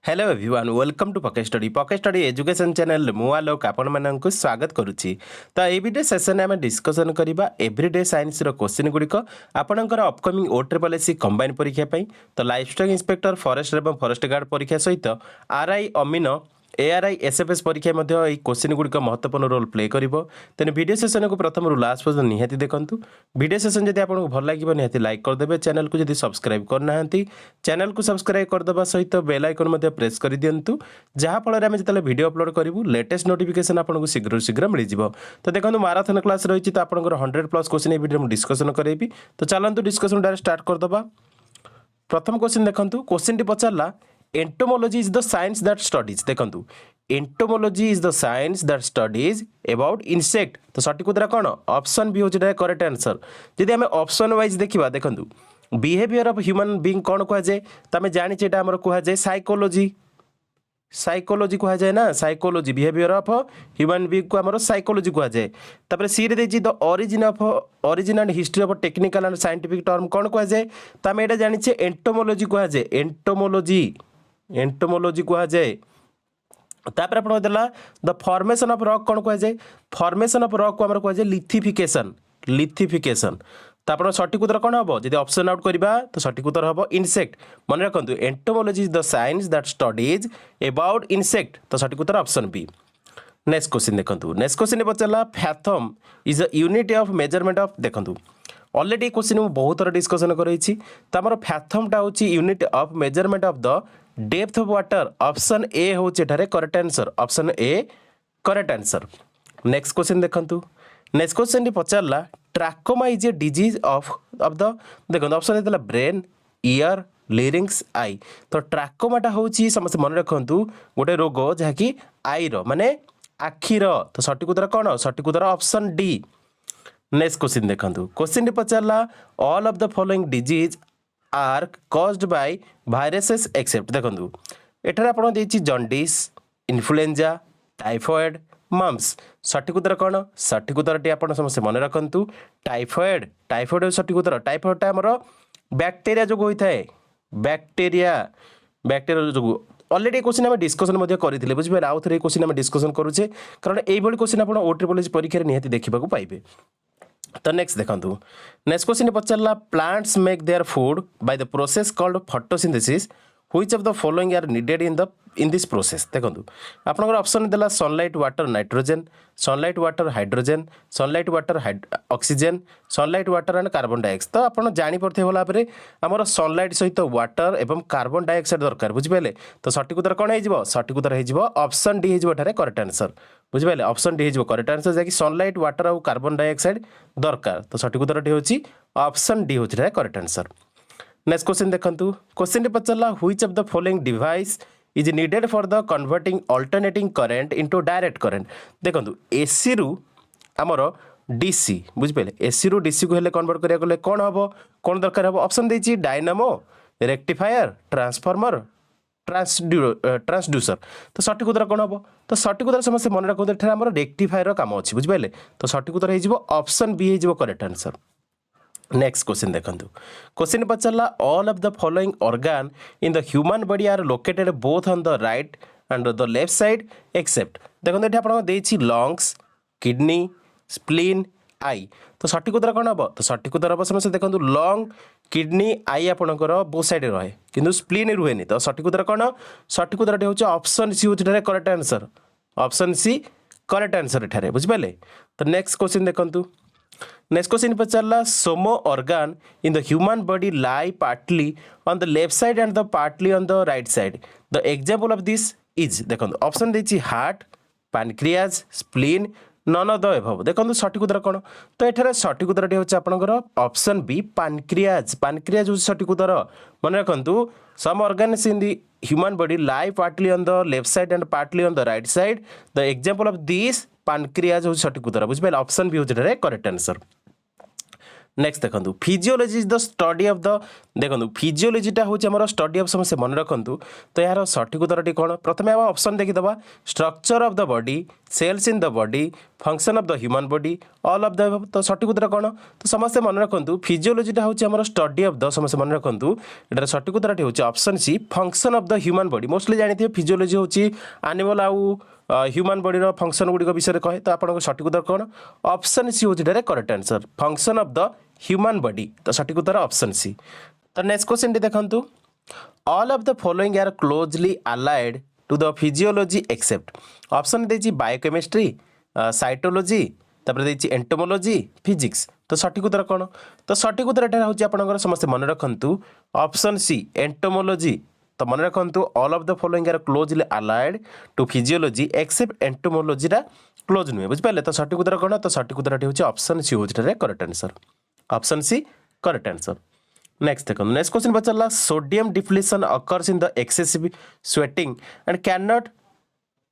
Hello everyone welcome to pocket study education channel मु आलोक आपण मानक स्वागत करुच्ची। तो ये वीडियो सेशन आम डिस्कसन करवा एवरीडे साइंस क्वेश्चन गुड़िक आपंकर upcoming O triple S combine परीक्षा तो लाइफ स्टॉक इंस्पेक्टर फॉरेस्ट और फॉरेस्ट गार्ड परीक्षा सहित आरआई अमीन एआरआई एसएफएस परीक्षा क्वेश्चन गुड़िक महत्वपूर्ण रोल प्ले कर तेणु वीडियो सेशन को प्रथम लास्ट पर्यटन निहाती देखूँ। वीडियो सेशन जब आपको भल लगे निहाती लाइक करदे, चैनल को जब सब्सक्राइब करना चैनल को सब्सक्राइब करदे सहित बेल आइकन प्रेस कर दिंतु जहाँफल आम जो वीडियो अपलोड करूँ लेटेस्ट नोटिफिकेशन आपको शीघ्र शीघ्र मिल जाव। तो देखो माराथन क्लास रही तो आप 100+ क्वेश्चन ये वीडियो डिस्कसन करेबी। तो चलतु डिस्कसन डायरेक्ट स्टार्ट करदे। प्रथम क्वेश्चन देखूँ, क्वेश्चन टी पचारा entomology is the science that studies. देखो entomology is the science that studies about insect. तो सठिक उत्तर कौन? ऑप्शन बी होता है करेक्ट आंसर। जदि आम ऑप्शन वाइज देखा देखो बिहेवियर ऑफ ह्यूमन बीइंग कौन कहुए तो आम जाने कहुए साइकोलॉजी। साइकोलॉजी कहुए ना, psychology behaviour of human being को आम साइकोलॉजी कहुए। तापर सी रे the origin and history of technical and scientific term कौन कहुए तो आम ये जाने एंटोमोलॉजी कहुए। एंटोमोलॉजी कहुए। तापर आप देला द फॉर्मेशन ऑफ रॉक कौन कहुए? फॉर्मेशन ऑफ रॉक को आम कहुए लिथिफिकेशन। लिथिफिकेशन तो आप सठिक उत्तर कौन हम? जब ऑप्शन आउट करवा तो सठिक उत्तर हम इनसेक्ट। मन रखु entomology is the science that studies about insect. तो सठिक उत्तर ऑप्शन बी। नेक्स्ट क्वेश्चन देखो, नेक्स्ट क्वेश्चन पचारा fathom is the unit of measurement of. देखो ऑलरेडी क्वेश्चन मुझे बहुत थोड़ा डिस्कसन करें तो आम फैथमटा हूँ unit of measurement of the depth of water. Option A हूँ correct answer. Option A correct answer. Next question देखो, नेक्स्ट क्वेश्चन पचारा trachoma is a disease of the. देखो ऑप्शन होता ब्रेन, ईयर, लिरिंग्स, आई। तो ट्राकोमाटा हूँ समस्त मन रखु गोटे रोग जहाँकि आईर माने आखिर। तो सठिक उत्तर कौन? सठिक उत्तर ऑप्शन डी। नेक्स्ट क्वेश्चन देखो, क्वेश्चन पचारा all of the following disease are caused by viruses except. देखो एठार आपन देछि जॉन्डिस, इन्फ्लुएंजा, टाइफॉइड, मम्स। सठिक उत्तर कौन? सठिक उत्तर टी आपन समस्त मन रखु टाइफॉइड। टाइफॉइड सठिक उत्तर। टाइफॉइडटा आमर बैक्टेरिया जो होता है, बैक्टेरिया जो ऑलरेडी क्वेश्चन आम डिस्कसन करते बुझे। आउ थे क्वेश्चन आम डिस्कसन करुचे कारण यही क्वेश्चन आप ओ ट्रिपल एस परीक्षा निहाती देखा पाइबे। तो नेक्स्ट देखो, नेक्स्ट क्वेश्चन पचारा plants make their food by the process called photosynthesis which of the following are needed in this process. देखो आपनकर ऑप्शन देला sunlight water nitrogen, sunlight water hydrogen, sunlight water oxygen, sunlight water and carbon dioxide. तो आप जानी पड़ते भला भाव आमर सनलाइट सहित वाटर एवं कार्बन डाइऑक्साइड दरकार बुझिपारे। तो सठिक उत्तर कौन हो? सठिक उत्तर हो ऑप्शन डी हो करेक्ट आंसर बुझिपारे। ऑप्शन डी हो करेक्ट आंसर जैसे सनलाइट वाटर और कार्बन डाइऑक्साइड दरकार। तो सठिक उत्तर हो ऑप्शन डी हो करेक्ट आंसर। नेक्स्ट क्वेश्चन देखो, क्वेश्चन पचारा which of the following device is needed for the converting alternating current into direct current. देखो एसी रु आमर डीसी बुझिपारे, एसी रु डीसी को हेले कन्वर्ट करिया गले कौन हम? कौन दरकार हम? ऑप्शन देछि डायनामो, रेक्टिफायर, ट्रांसफॉर्मर, ट्रांसड्यूसर। तो सठिक उत्तर कौन हम? तो सठिक उत्तर समस्त मन रखते आमर रेक्टिफायर काम अच्छी बुझिपारे। तो सठिक उत्तर हो ऑप्शन बी हो करेक्ट आंसर। नेक्स्ट क्वेश्चन देखो, क्वेश्चन पचारा all of the following organ in the human body are located both on the right and the left side except. देखो ये आपको देछि लंग्स, किडनी, स्प्लीन, आई। तो सठिक उत्तर कौन हम? तो सठिक उत्तर हम समस्त देखो लंग, किडनी, आई आपंकर बोथ साइड रहे कि स्प्लीन रुहे। तो सठिक उत्तर कौन? सठिक उत्तर हो ऑप्शन सी हो correct answer. Option C correct answer एठारे बुझिपारे। तो नेक्स्ट क्वेश्चन देखो, नेक्स्ट क्वेश्चन पचारा some organ in the human body lie partly on the left side and the partly on the right side. The example of this is. देखो option देछि heart, pancreas, spleen, none of the above. देखो सठिक उत्तर कौन? तो एठारे सठिक उत्तर हो आपनकर ऑप्शन बी पैनक्रियाज। पैनक्रियाज हो सठिक उत्तर। मन रखु some organs in the human body lie partly on the left side and partly on the right side. The example of this pancreas हो सठिक उत्तर बुझिपारे। ऑप्शन बी हो करेक्ट आंसर। नेक्स्ट देखो physiology is the study of the देखो फिजियोलोजीटा हूँ आम स्टडी ऑफ समस्या मन रखु तो यार सठिक उत्तरटी कौन प्रथम आम ऑप्शन देखीदे structure of the body cells in the body function of the human body all of the तो सठिक उत्तर कौन तो समस्ते मन रखु फिजियोलोजीटा हूँ आम स्टडी ऑफ द समस्या मन रखु एटार सठिक उत्तरटी हूँ option C function of the human body mostly जानते फिजियोलोजी हूँ एनिमल आउ ह्यूमन बॉडी फंक्शन गुड़िक विषय कहे तो आप सठिक उत्तर कौन ऑप्शन सी हूँ correct answer function of the human body तो सठिक उत्तर ऑप्शन सी तो नेक्स्ट क्वेश्चन देखंतु all of the following are closely allied to the physiology except option देछि बायोकेमिस्ट्री साइटोलॉजी तापर देछि एंटोमोलॉजी फिजिक्स तो सठिक उत्तर कौन तो सठिक उत्तर एटा होछि आपनकर समस्त मन रखंतु ऑप्शन सी एंटोमोलॉजी तो मन रखु all of the following are closely allied to physiology except entomology close नुहे बुझिपारे तो सठिक उत्तर कौन तो सठिक उत्तर होछि ऑप्शन सी होछि correct answer option C correct answer next देखो नेक्स्ट क्वेश्चन पचारा sodium depletion occurs in the excessive sweating and can not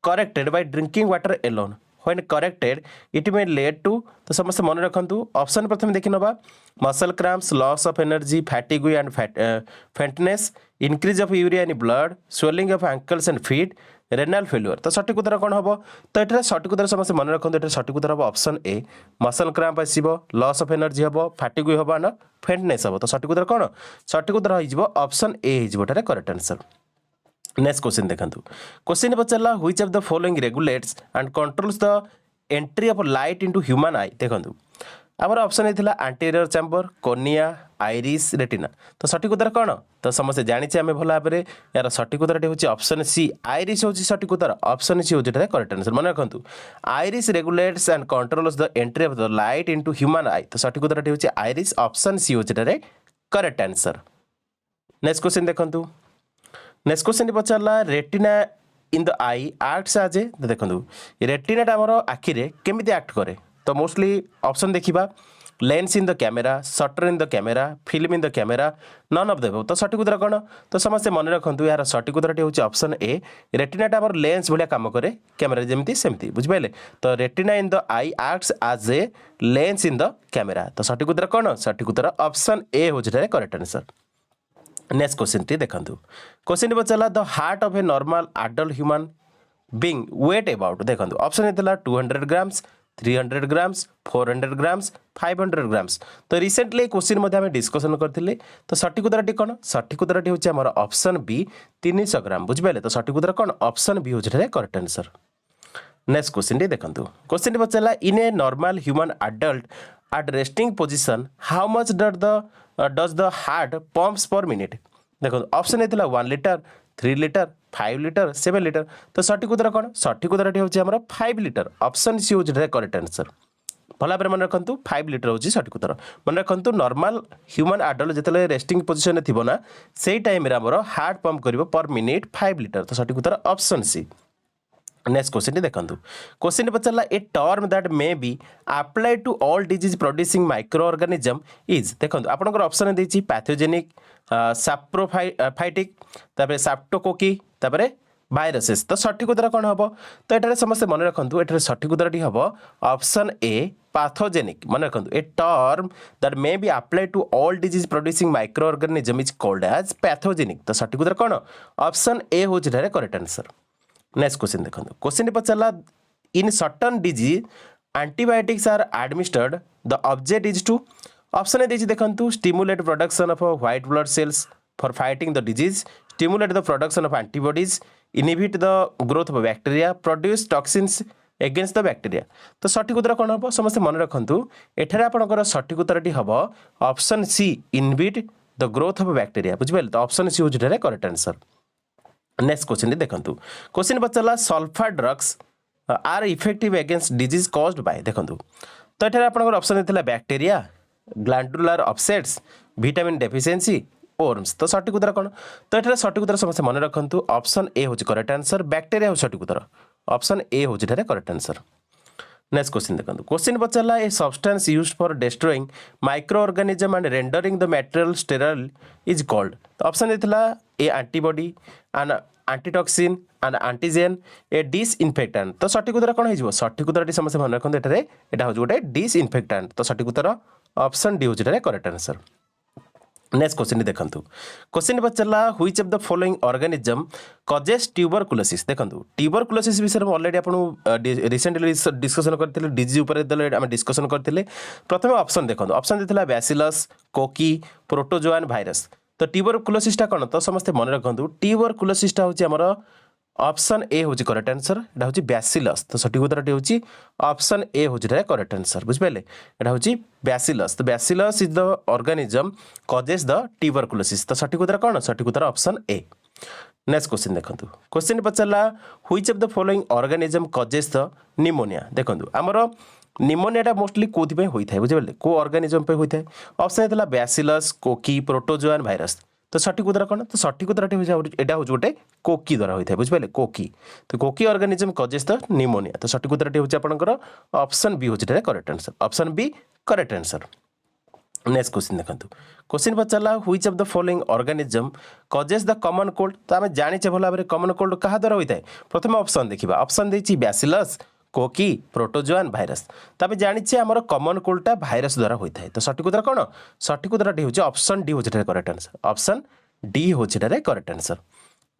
corrected by drinking water alone when corrected it may lead to तो समस्त मन रखु option प्रथम देखि नबा muscle cramps loss of energy fatigue and faintness increase of urea in blood swelling of ankles and feet renal failure तो सठिक उत्तर कौन हम तो ये सठिक उत्तर समस्त मन रखु ये सठिक उत्तर हम ऑप्शन ए मसल क्रैम्प आसो लॉस ऑफ एनर्जी हम फैटिग हम ना फेंटनेस हम तो सठिक उत्तर कौन सठिक उत्तर हो ऑप्शन ए हो करेक्ट आंसर नेक्स्ट क्वेश्चन देखो क्वेश्चन पचारा which of the following regulates and controls the entry of light into human eye देखो आमर ऑप्शन होता anterior chamber cornea iris retina तो सठिक उत्तर कौन तो समस्त जानी आम भल भाव यार सठिक उत्तर हूँ ऑप्शन सी आइरिस हूँ सठिक उत्तर ऑप्शन सी हूँ करेक्ट आंसर मन रखु iris regulates and controls the entry of the light into human eye तो सठिक उत्तर हूँ आइरिस ऑप्शन सी हूँ करेक्ट आंसर नेक्स्ट क्वेश्चन देखो नेक्स्ट क्वेश्चन पचारा retina in the eye acts as a देखो रेटिनाटा आमर आखिरे केमिति एक्ट करे तो मोस्टली ऑप्शन देखा lens in the camera shutter in the camera film in the camera none of the तो सठिक उत्तर कौन तो समस्त मन रखु यार सठिक उत्तर हूँ ऑप्शन ए रेटिनाटा आमर लेंस भाया काम करे कैमेरा जमी सेमती बुझिपारे तो retina in the eye acts as a lens in the camera तो सठिक उत्तर कौन सठिक उत्तर ऑप्शन ए हूँ करेक्ट आंसर नेक्स्ट क्वेश्चन टी देखो क्वेश्चन पचारा the heart of a normal adult human being weight about देखो ऑप्शन होता 200 ग्राम्स 300 ग्राम्स 400 ग्राम्स 500 ग्राम्स तो रिसेंटली क्वेश्चन आम डिस्कसन करते तो सठिक उत्तर कौन सठिक उत्तर हूँ आम ऑप्शन बी 300 ग्राम बुझिपारे तो सठिक उत्तर कौन ऑप्शन बी हूँ करेक्ट आंसर नेक्स्ट क्वेश्चन टी देखो क्वेश्चन पचारा in a normal human adult at resting position how much does the heart pumps per minute देखो ऑप्शन होता 1 लीटर 3 लीटर 5 लीटर 7 लीटर तो सठिक उत्तर कौन सठिक उत्तर हूँ आम 5 लीटर ऑप्शन सी हूँ करेक्ट आंसर भल भाव मन रखु 5 लीटर हूँ सठिक उत्तर मन रखु नॉर्मल ह्यूमन एडल्ट जिते रेस्टिंग पोजिशन थी ना से टाइम हार्ट पंप कर पर मिनिट 5 लीटर तो सठिक उत्तर ऑप्शन सी नेक्स्ट क्वेश्चन देखो क्वेश्चन पचारा a term that may be apply to all disease producing micro organism is देखो आपंकर ऑप्शन देछि पैथोजेनिक सैप्रोफाइटिक तापर सैप्टोकोकी तापर भाइरसेस तो सठिक उत्तर कौन हम तो ये समस्त मन रखु ये सठिक उत्तर हम ऑप्शन ए पैथोजेनिक मन रखु a term that may be apply to all disease producing micro organism is called as pathogenic तो सठिक उत्तर कौन ऑप्शन ए हूँ करेक्ट आंसर नेक्स्ट क्वेश्चन देखो क्वेश्चन पचारा in certain disease antibiotics are administered the object is to option देखो stimulate production of white blood cells for fighting the disease stimulate the production of antibodies inhibit the growth of bacteria produce toxins against the bacteria तो सठिक उत्तर कौन हम समस्त मन रखु एठार आपंकर सठिक उत्तर हम option C inhibit the growth of bacteria बुझिपारे तो ऑप्शन सी हूँ करेक्ट आंसर नेक्स्ट क्वेश्चन देखो क्वेश्चन पचारा sulfa drugs are effective against disease caused by देखो तो ये आपंकर ऑप्शन होता bacteria glandular upsets vitamin deficiency worms तो सठिक उत्तर कौन तो ये सठिक उत्तर समस्त मन रखु ऑप्शन ए हूँ करेक्ट आंसर बैक्टीरिया हूँ सठिक उत्तर ऑप्शन ए हूँ करेक्ट आंसर नेक्स्ट क्वेश्चन देखो क्वेश्चन पचारा a substance used for destroying micro organism and rendering the material sterile is called तो ऑप्शन होता a antibody and antitoxin and antigen a disinfectant तो सठिक उत्तर कौन हो सठिक उत्तर समस्त मन रखते ये हूँ गोटे डिसइनफेक्टेंट तो सठिक उत्तर ऑप्शन डी होची करेक्ट आंसर। नेक्स्ट क्वेश्चन देखो क्वेश्चन पचारा which of the following organism causes tuberculosis. देखो ट्यूबरकुलोसिस विषय में ऑलरेडी आपको रिसेंटली डिस्कसन करते डिजीज आम डिस्कसन करते। प्रथम ऑप्शन देखो ऑप्शन देता बैसिलस कोकी प्रोटोजोआन भाइरस। तो ट्यूबरकुलोसिसटा कौन तो समस्ते मन रखु ट्यूबरकुलोसिसटा हूँ आमर ऑप्शन ए हूँ करेक्ट आंसर। यहाँ हूँ बैसिलस। तो सठिक उत्तर हूँ ऑप्शन ए हूँ करेक्ट आंसर बुझिपारे। यहाँ हूँ बैसिलस। तो bacillus is the organism causes the tuberculosis. तो सठिक उत्तर कौन सठिक उत्तर ऑप्शन ए। नेक्स्ट क्वेश्चन देखो क्वेश्चन पचारा which of the following organism causes the pneumonia. देखो आमर निमोनियाटा मोस्टली कौन होता है बुझिपारे को ऑर्गेनिज्म पे होता है। ऑप्शन होता बैसिलस कोकी प्रोटोजोआन भाइरस। तो सठिक उत्तर कौन तो सठिक उत्तर यहाँ हूँ गोटे कोकी द्वारा होता है बुझिपारे कोकी। तो कोकी ऑर्गेनिज्म कजेस द निमोनिया। तो सठिक उत्तर हूँ आपंकर ऑप्शन बी हूँ correct answer option B correct answer. Next question देखो क्वेश्चन पचारा which of the following organism causes the common cold. तो आम जाने भल भाव कॉमन कोल्ड क्या द्वारा होता है। प्रथम ऑप्शन देखा ऑप्शन देती बैसिलस कोकी प्रोटोजोआन भाइरस। तो आम जाने आमर कॉमन कोल्डटा भाइरस द्वारा होता है। तो सठिक उत्तर कौन सठिक उत्तर हूँ ऑप्शन डी हूँ करेक्ट आंसर ऑप्शन डी हूँ करेक्ट आंसर।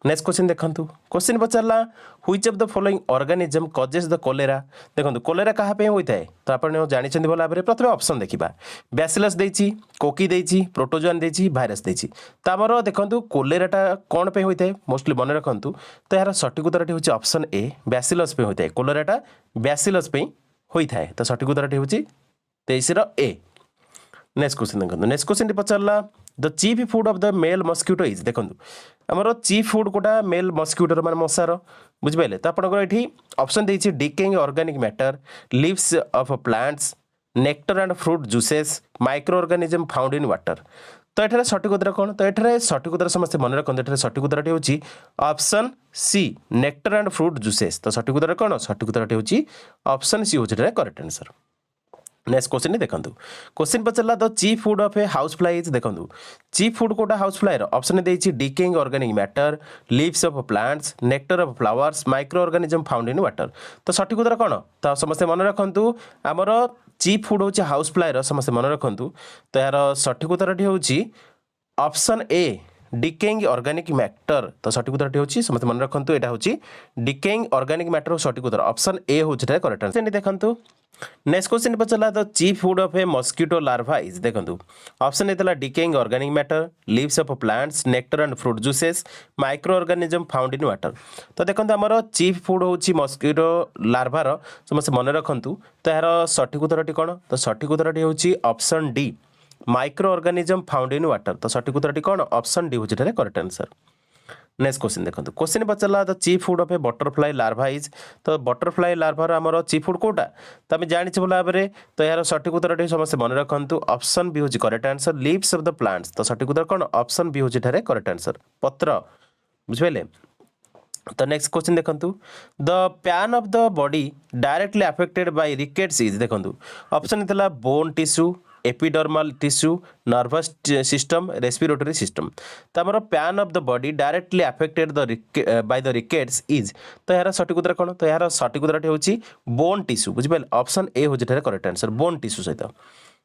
नेक्स्ट क्वेश्चन देखो क्वेश्चन पचारा which of the following organism causes the cholera. देखो कोलेरा क्या होता है तो आप जानते भल भाव प्रथम ऑप्शन देखा बैसिलस देती कोकी देती प्रोटोजोआन देती भाइरस देती। तो आमर देखो कोलेराटा कौन पे होता है मोस्टली मन रखु। तो यार सठिक उत्तर हूँ ऑप्शन ए बैसिलस पे होता है कोलेराटा बैसिलस पे होता है। तो सठिक उत्तर हूँ 23 ए। नेक्स्ट क्वेश्चन देखो नेक्स्ट क्वेश्चन पचारा the chief food of the male mosquito is. देखो आमर चीफ फूड कोटा मेल मस्क्यूटोर मान मशार बुझिपारे। तो आपंकर ये ऑप्शन देती decaying organic matter leaves of plants nectar and fruit juices micro organism found in water. तो ये सठिक उत्तर कौन तो ये सठिक उत्तर समस्त मन रखते ये सठिक उत्तर हूँ option C nectar and fruit juices. तो सठिक उत्तर कौन सठिक उत्तर हूँ ऑप्शन सी हूँ करेक्ट आंसर। नेक्स्ट क्वेश्चन देखो क्वेश्चन पचारा the chief food of a house fly is. देखो चीफ फूड कोटा हाउस फ्लाई ऑप्शन देती decaying organic matter leaves of plants nectar of flowers micro organism found in water. तो सठिक उत्तर कौन तो समस्ते मन रखु आमर चीफ फूड हूँ हाउस फ्लाई समस्ते मन रखु। तो यार सठिक उत्तर हूँ option A decaying organic matter. तो सठिक उत्तर हूँ समस्त मन रखु यहाँ हूँ डिकेइंग ऑर्गेनिक मैटर सठिक उत्तर ऑप्शन ए हूँ करेक्ट आंसर। देखो नेक्स्ट क्वेश्चन पचारा the chief food of a mosquito larva is. देखो ऑप्शन देता decaying organic matter leaves of plants nectar and fruit juices micro organism found in water. तो देखो आमर चीफ फूड हूँ mosquito लार्वार समस्त मन रखु। तो यार सठिक उत्तर कौन तो सठिक उत्तर हूँ option D micro organism found in water. तो सठिक उत्तर कौन ऑप्शन डी हूँ करेक्ट आंसर। नेक्स्ट क्वेश्चन देखो क्वेश्चन पचारा the chief food of a butterfly larva is. तो बटरफ्लाई लार्वार आमर चीफ फूड कोटा तो आम जाने भल भाव तो यार सठिक उत्तर समस्त मन रखु ऑप्शन बी हूँ correct answer leaves of the plants. तो सठिक उत्तर कौन ऑप्शन बी हूँ करेक्ट आंसर पत्र बुझे। तो नेक्स्ट क्वेश्चन देखो the pan of the body directly affected bye rickets is. देखो ऑप्शन होता bone tissue epidermal tissue nervous system respiratory system. तो आमर pan of the body directly affected by the rickets is. तो यार सठिक उत्तर कौन तो यार सठिक उत्तर हूँ बोन टिश्यू बुझिपारे ऑप्शन ए हूँ करेक्ट आंसर बोन टिश्यू सहित।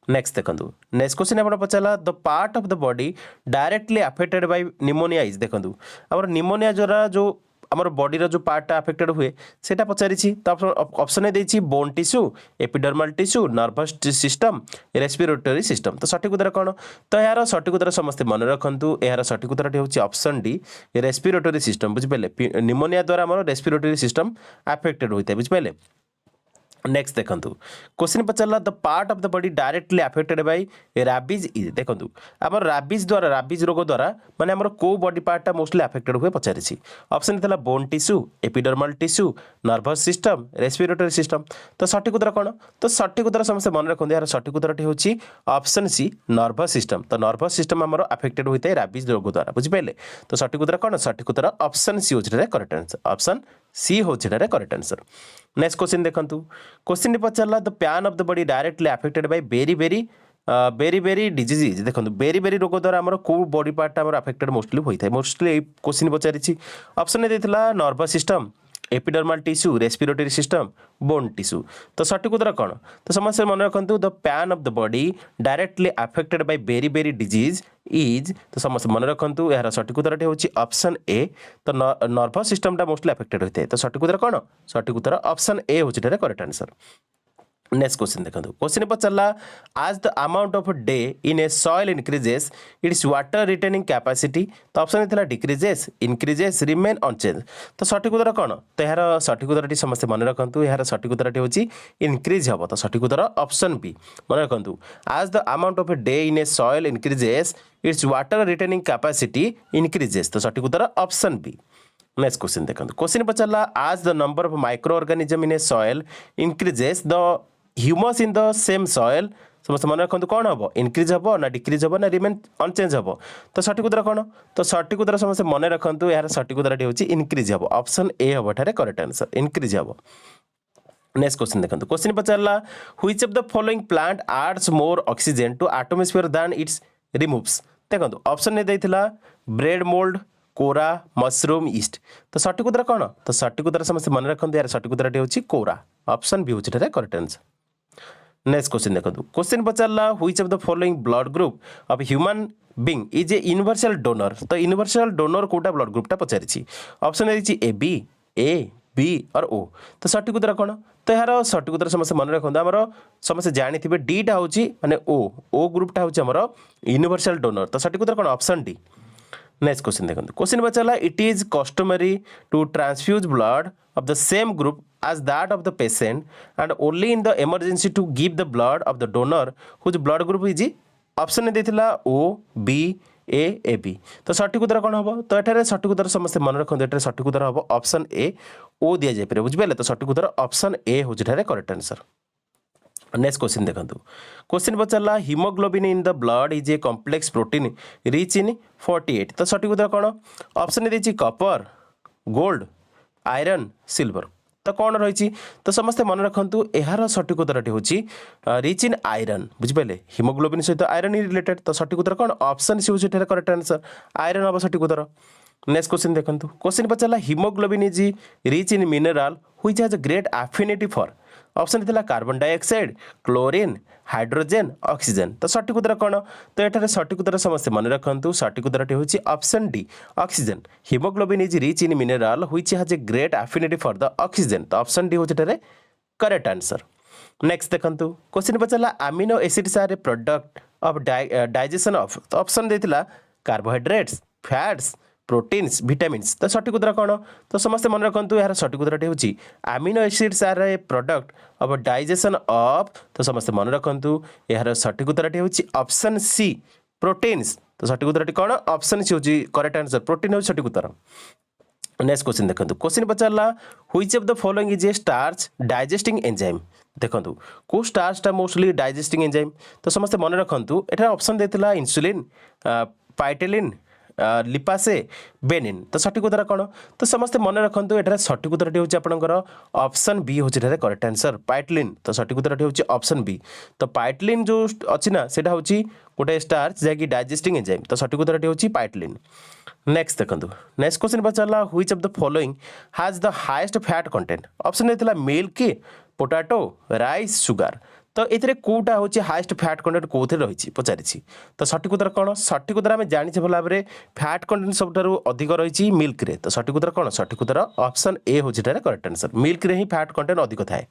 नेक्स्ट देखो नेक्स्ट क्वेश्चन आप पचारा the part of the body directly affected by pneumonia is. देखो आमर निमोनिया द्वारा जो आमर बॉडीर जो पार्टा अफेक्टेड हुए सेटा पचारि। तो ऑप्शन देती bone tissue epidermal tissue nervous system respiratory system. तो सठिक उत्तर कौन तो यार सठिक उत्तर समस्त मन रखु यार सठिक उत्तर हूँ ऑप्शन डी रेस्पिरेटरी सिस्टम बुझिपारे। निमोनिया द्वारा आमर रेस्पिरेटरी सिस्टम अफेक्टेड होता है बुझिपारे। नेक्स्ट देखो क्वेश्चन पचारा the part of the body directly affected by rabies is. देखो आम राबिज द्वारा राबिज रोग द्वारा माने आमर को बॉडी पार्टा मोस्टली अफेक्टेड हुए पचारि। ऑप्शन था bone tissue epidermal tissue nervous system respiratory system. तो सठिक उत्तर कौन तो सठिक उत्तर समस्त मन रखते यार सठिक उत्तर हूँ ऑप्शन सी नर्वस सिस्टम। तो नर्वस सिस्टम आमर अफेक्टेड होता है राबिज रोग द्वारा बुझिपारे। तो सठिक उत्तर कौन सठिक उत्तर ऑप्शन सी हूँ करेक्ट आंसर ऑप्शन सी हूँ करेक्ट आंसर। नेक्स्ट क्वेश्चन देखो क्वेश्चन पचारा the pan of the body directly affected by beri disease. देखो बेरी रोग द्वारा आमर को बॉडी पार्ट आमर अफेक्टेड मोस्टली होता है मोस्टली क्वेश्चन पचारि। ऑप्शन देता nervous system epidermal tissue, respiratory system, bone tissue. तो सठिक उत्तर कौन? तो समस्त मन रखु the pan of the body directly affected by beri beri disease is. तो समस्त मन रखु यार सठिक उत्तर होची ऑप्शन ए। तो नर्वस सिस्टम टा मोस्टली अफेक्टेड होते। तो सठिक उत्तर कौन? सठिक उत्तर ऑप्शन ए होची करेक्ट आंसर। नेक्स्ट क्वेश्चन देखो। क्वेश्चन पचारा आज the amount of day in A soil increases it's water retaining capacity. तो ऑप्शन था डिक्रीजेस, इंक्रीजेस, रिमेन अनचेंज। तो सठिक उत्तर कौन? तो यार सठिक उत्तर समस्त मन रखु यार सठिक उत्तर होची इंक्रीज हम। तो सठिक उत्तर ऑप्शन बी। मन रखु आज the amount of day in A soil increases it's water retaining capacity increases. तो सठिक उत्तर ऑप्शन बी। नेक्स्ट क्वेश्चन देखो। क्वेश्चन पचारा आज the number of micro organism in A soil increases the humus in the same soil. समस्त मन रखु कौन हम? इंक्रीज हम ना डिक्रीज हम ना रिमेन अनचेंज हम? तो सठिक उत्तर कौन? तो सठिक उत्तर समस्त मन रखु यार सठिक उत्तर होची इंक्रीज हम। ऑप्शन ए हम करेक्ट आंसर, इंक्रीज हम। नेक्स्ट क्वेश्चन देखो। क्वेश्चन पचारा which of the following plant adds more oxygen to atmosphere than its removes. देखो ऑप्शन ने देइथिला ब्रेड मोल्ड, कोरा, मशरूम, ईस्ट। तो सठिक उत्तर कौन? तो सठिक उत्तर समस्त मन रखु यार सठिक उत्तर होची कोरा। ऑप्शन बी होची करेक्ट आंसर। नेक्स्ट क्वेश्चन देखो। क्वेश्चन पचारा which of the following blood group of human being is a universal donor. तो यूनिवर्सल डोनर कोटा ब्लड ग्रुपटा पचारिछि। ऑप्शन देछि ए बी और ओ। तो सठिक उत्तर कौन? तो यार सठिक उत्तर समस्त मन रखु आमर समस्त जानी डी टा होची माने ओ ग्रुपटा होची आमर यूनिवर्सल डोनर। तो सठिक उत्तर कौन? Option D. नेक्स्ट क्वेश्चन देखो। क्वेश्चन पचारा it is customary to transfuse blood of the same group as that of the patient and only in the emergency to give the blood of the donor whose blood group is option ने देथिला O B A B. तो सठिक उत्तर कौन हम? तो एठारे सठिक उत्तर समस्त मन रखु एठारे सठिक उत्तर हम ऑप्शन ए ओ दिया जाय पारे। बुझिपाले? तो सठिक उत्तर ऑप्शन ए होची एठारे करेक्ट आंसर। नेक्स्ट क्वेश्चन देखो। क्वेश्चन पचारा haemoglobin in the blood is a complex protein rich in 48। तो सठिक उत्तर कौन? ऑप्शन ने देछि कॉपर, गोल्ड, आयरन, सिल्वर। तो कौन रही? तो समस्ते मन रखु यार सठिक उत्तर होची रिच इन आयरन। बुझिपारे? हीमोग्लोबिन सहित आयरन ही रिलेटेड। तो सठिक उत्तर कौन? ऑप्शन सी होची करेक्ट आंसर, आयरन हम सठिक उत्तर। नेक्स्ट क्वेश्चन देखो। क्वेश्चन पचारा haemoglobin is rich in mineral which has a great affinity for. Option था carbon dioxide, chlorine, hydrogen, oxygen. तो सठिक उत्तर कौन? तो एठारे सठिक उत्तर समस्त मन रखु सठिक उत्तर होची option D oxygen. Haemoglobin is rich in mineral which has a great affinity for the oxygen. तो ऑप्शन डी होची एठारे करेक्ट आंसर। नेक्स्ट देखो। क्वेश्चन पचारा amino acids are a product of digestion of. तो ऑप्शन देथिला carbohydrates, fats, proteins, vitamins. तो सठिक उत्तर कौन? तो समस्त मन रखु यार सठिक उत्तर होची amino acids are a product of digestion of. तो समस्त मन रखु यार सठिक उत्तर होची ऑप्शन सी प्रोटीन्स। तो सठिक उत्तर कौन? ऑप्शन सी होची करेक्ट आंसर, प्रोटीन होची सठिक उत्तर। नेक्स्ट क्वेश्चन देखो। क्वेश्चन पचारा which of the following is a starch digesting enzyme. देखो को स्टार्चटा मोस्टली डाइजेस्टिंग एंजाइम। तो समस्त मन रखु एटा ऑप्शन देथिला इंसुलिन, पाइटेलिन, लिपासे, बेनिन। तो सठिक उत्तर कौन? तो समस्त मन रखु एठारे सठिक उत्तर होची आपनकर ऑप्शन बी होची एठारे करेक्ट आंसर, पाइटलिन। तो सठिक उत्तर होची ऑप्शन बी। तो पाइटलिन जो अछि ना सेटा होची गोटे स्टार्च जे कि डाइजेस्टिंग एंजाइम। तो सठिक उत्तर होची पाइटलिन। नेक्स्ट देखो। नेक्स्ट क्वेश्चन पचारा which of the following has the highest fat content. Option देथिला मिल्क, पोटैटो, राइस, सुगर। तो ये कौटा हूँ हाईएस्ट फैट कंटेंट कौन रही पचारि। तो सठिक उत्तर कौन? सठिक उत्तर आम जानी भल भाव में फैट कंटेंट सब अधिक रही मिल्क रे। तो सठिक उत्तर कौन? सठिक उत्तर ऑप्शन ए हूँ करेक्ट आंसर, मिल्क रे ही फैट कंटेंट अधिक थाए।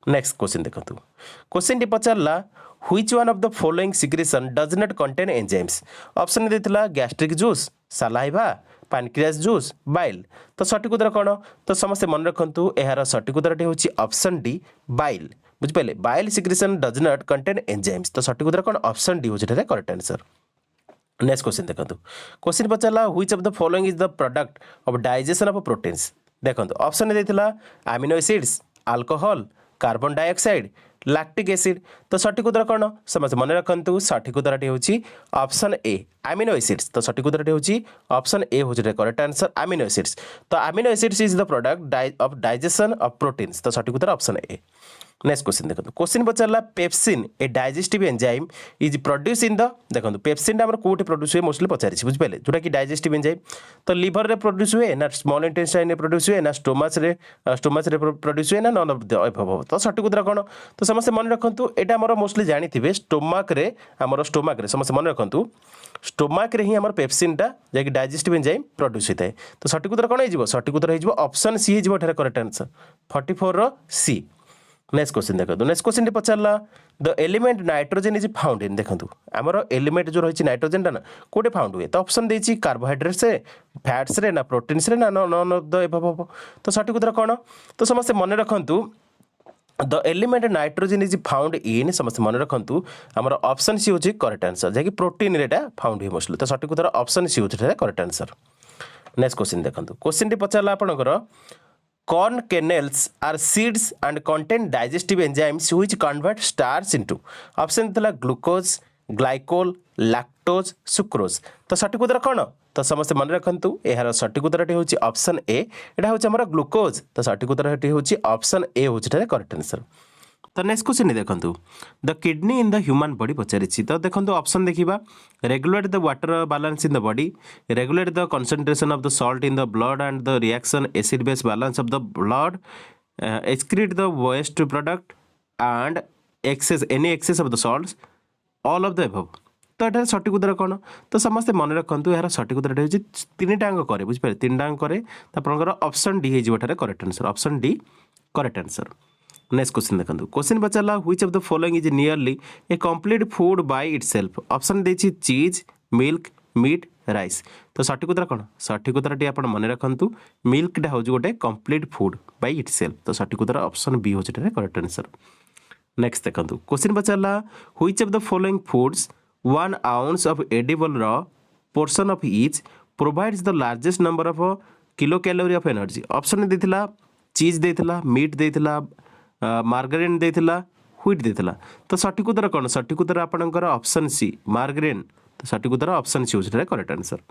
नेक्स्ट क्वेश्चन देखो। क्वेश्चन टी पचारा which one of the following secretion does not contain enzymes. Option देथिला gastric juice, saliva, pancreas juice, bile. तो सठिक उत्तर कौन? तो समस्त मन रखु यार सठिक उत्तर होची ऑप्शन डी बाइल। बुझिपारे? Bile secretion does not contain enzymes. तो सठिक उत्तर कौन? ऑप्शन डी होची करेक्ट आंसर। नेक्स्ट क्वेश्चन देखो। क्वेश्चन पचारा which of the following is the product of digestion of proteins. देखो ऑप्शन देथिला amino acids, alcohol, carbon dioxide, lactic acid. तो सठिक उत्तर कौन? समस्त मन रखु सठिक उत्तर होची ऑप्शन ए अमीनो एसिड्स। तो सठिक उत्तर होची ऑप्शन ए होची करेक्ट आंसर, अमीनो एसिड्स। तो amino acids is the product of digestion of proteins. तो सठिक उत्तर ऑप्शन ए। नेक्स्ट क्वेश्चन देखो क्वेश्चन पचारा pepsin a digestive enzyme is produce in the देखो पेप्सिन आम कौटे प्रोड्यूस हुए मोस्टली पचारि बुझिपारे जोटा कि डाइजेस्टिव एंजाइम तो लिवर रे प्रोड्यूस हुए ना स्मॉल इंटेस्टाइन रे प्रोड्यूस हुए ना स्टोमच रे प्रोड्यूस हुए ना नन ऑफ द अबव तो सठिक उत्तर कौन तो समस्त मन रखु एटा आम मोस्टली जानी स्टोमक रे आम स्टोमक रे समस्त मन रखु स्टोमक रे ही आम पेप्सिनटा जैक डाइजेस्टिव एंजाइम प्रोड्यूस होता है तो सठिक उत्तर कौन हो सठिक उत्तर हो ऑप्शन सी हो correct answer 44 C next question देखो नेक्स्ट क्वेश्चन पचारा the element nitrogen is found in देखो आमर एलिमेंट जो रही नाइट्रोजेन ना कौटे फाउंड हुए तो ऑप्शन देती कार्बोहाइड्रेट्स रे फैट्स रे ना प्रोटीन्स रे ना नन ऑफ द एबव तो सठिक उत्तर कौन तो समस्त मन रखु the element nitrogen is found इन समस्त मन रखु आमर ऑप्शन सी होची करेक्ट आंसर जैकि प्रोटीन रेटा फाउंड हुए मोस्टली तो सठिक उत्तर ऑप्शन सी होची करेक्ट आंसर नेक्स्ट क्वेश्चन देखो क्वेश्चन पचारा आपनकर corn kernels are seeds and contain digestive enzymes which convert starch into option थला ग्लूकोज ग्लाइकोल लैक्टोज सुक्रोज तो सठिक उत्तर कौन तो समस्त मन रखु यार सठिक उत्तर हूँ ऑप्शन ए यहाँ हूँ आम ग्लूकोज तो सठिक उत्तर हूँ ऑप्शन ए हूँ करेक्ट आंसर तो नेक्स्ट क्वेश्चन देखो the kidney in the human body पचारि तो देखो ऑप्शन देखा regulate the water balance in the body regulate the concentration of the salt in the blood and the reaction acid base balance of the blood excrete the waste product and excess any excess of the salts all of the above तो यहाँ सठिक उत्तर कौन तो समस्ते मन रखु यार सठिक उत्तर हूँ तीन टाँग कै बुझे तीन टाँग कै आपंकर ऑप्शन डी हो correct answer option D correct answer next question देखो क्वेश्चन पचारा which of the following is nearly a complete food by itself option देछि चीज मिल्क मीट राइस तो सठिक उत्तर कौन सठिक उत्तर टी आप मन रखु मिल्कटा हूँ गोटे कंप्लीट फूड बाय इटसेल्फ तो सठिक उत्तर ऑप्शन बी हो करेक्ट आंसर नेक्स्ट देखो क्वेश्चन पचारा which of the following foods 1 ounce of edible raw portion of each provides the largest number of kilo calorie of energy option देथिला cheese देथिला meet देथिला margarine देथिला wheat देथिला तो सठिक उत्तर कौन सठिक उत्तर आपनकर ऑप्शन सी मार्गारीन तो सठिक उत्तर ऑप्शन सी होछि करेक्ट आंसर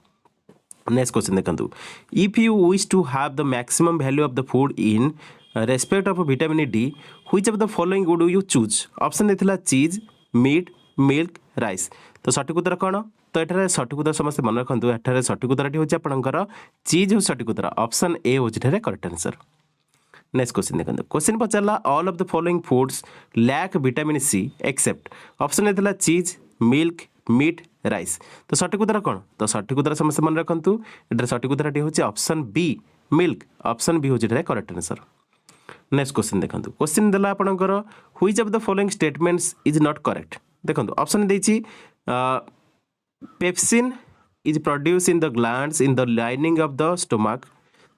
नेक्स्ट क्वेश्चन देखंतु if you wish to have the maximum value of the food in respect of vitamin D which of the following would you choose option देथिला cheese meat milk rice तो सठिक उत्तर कौन तो ये सठिक उत्तर समस्त मन रखु एठारे सठिक उत्तर हूँ आपंकर चीज हो सठिक उत्तर ऑप्शन ए हूँ करेक्ट आंसर नेक्स्ट क्वेश्चन देखो क्वेश्चन पचारा all of the following foods lack vitamin C except option देथिला चीज मिल्क मीट राइस तो सठिक उत्तर कौन तो सठिक उत्तर समस्त मन रखु ये सठिक उत्तर हूँ option B milk option B हूँ करेक्ट आंसर नेक्स्ट क्वेश्चन देखो क्वेश्चन देला आपनकर which of the following statements is not correct देखो ऑप्शन देछि pepsin is produce in the glands in the lining of the stomach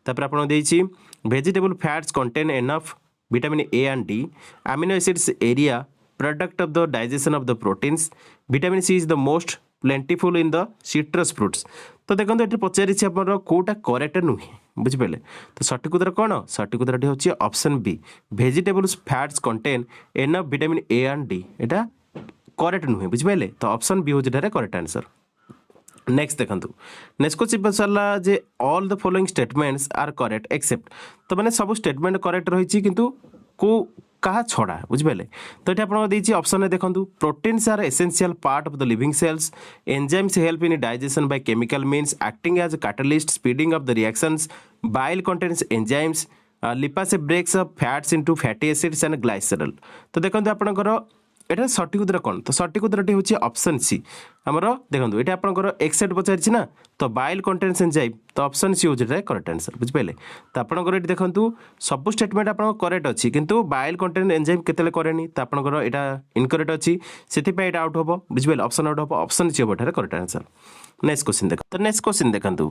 तापर आपन देछि vegetable fats contain enough vitamin A and D amino acids are a product of the digestion of the proteins vitamin C is the most plentiful in the citrus fruits तो देखो ये पचारि आपर कौटा correct नुहे बुझिपारे तो सठिक उत्तर कौन सठिक उत्तर हूँ option B vegetables fats contain enough vitamin A and D यहाँ करेक्ट नुहे बुझिपारे तो ऑप्शन बी हूँ करेक्ट आंसर नेक्स्ट देखो नेक्स्ट क्वेश्चन पचारा जे all the following statements are correct except तो मैंने सब स्टेटमेंट करेक्ट रही किंतु को कहा छड़ा बुझिपारे तो ये आपको ऑप्शन देखो proteins are essential part of the living cells enzymes help in digestion by chemical means acting as catalyst speeding off the reactions bile contains enzymes lipase breaks off fats into fatty acids and glycerol तो देखो आपनकर এটা সঠিক উত্তর কোন তো সঠিক উত্তরটি হচ্ছে অপশন সি আমার দেখুন এটা আপনার এক্সেপ্ট পচারিছি না তো বাইল কন্টেন্স এনজাইম তো অপশন সি হচ্ছে করেক্ট আনসর বুঝিপারে তো আপনার এটি দেখুন সবু স্টেটমেন্ট আপনার করেক্ট অছি কিন্তু বাইল কন্টেন্ট এনজাইম কেতলে করেনি তো আপনার এটা ইনকরেক্ট অছি সেপাই এটা আউট হব বুঝিপারে অপশন আউট হব অপশন সি হব এটার করেক্ট আনসর नेक्स्ट क्वेश्चन देख तो नेक्स्ट क्वेश्चन देखंतु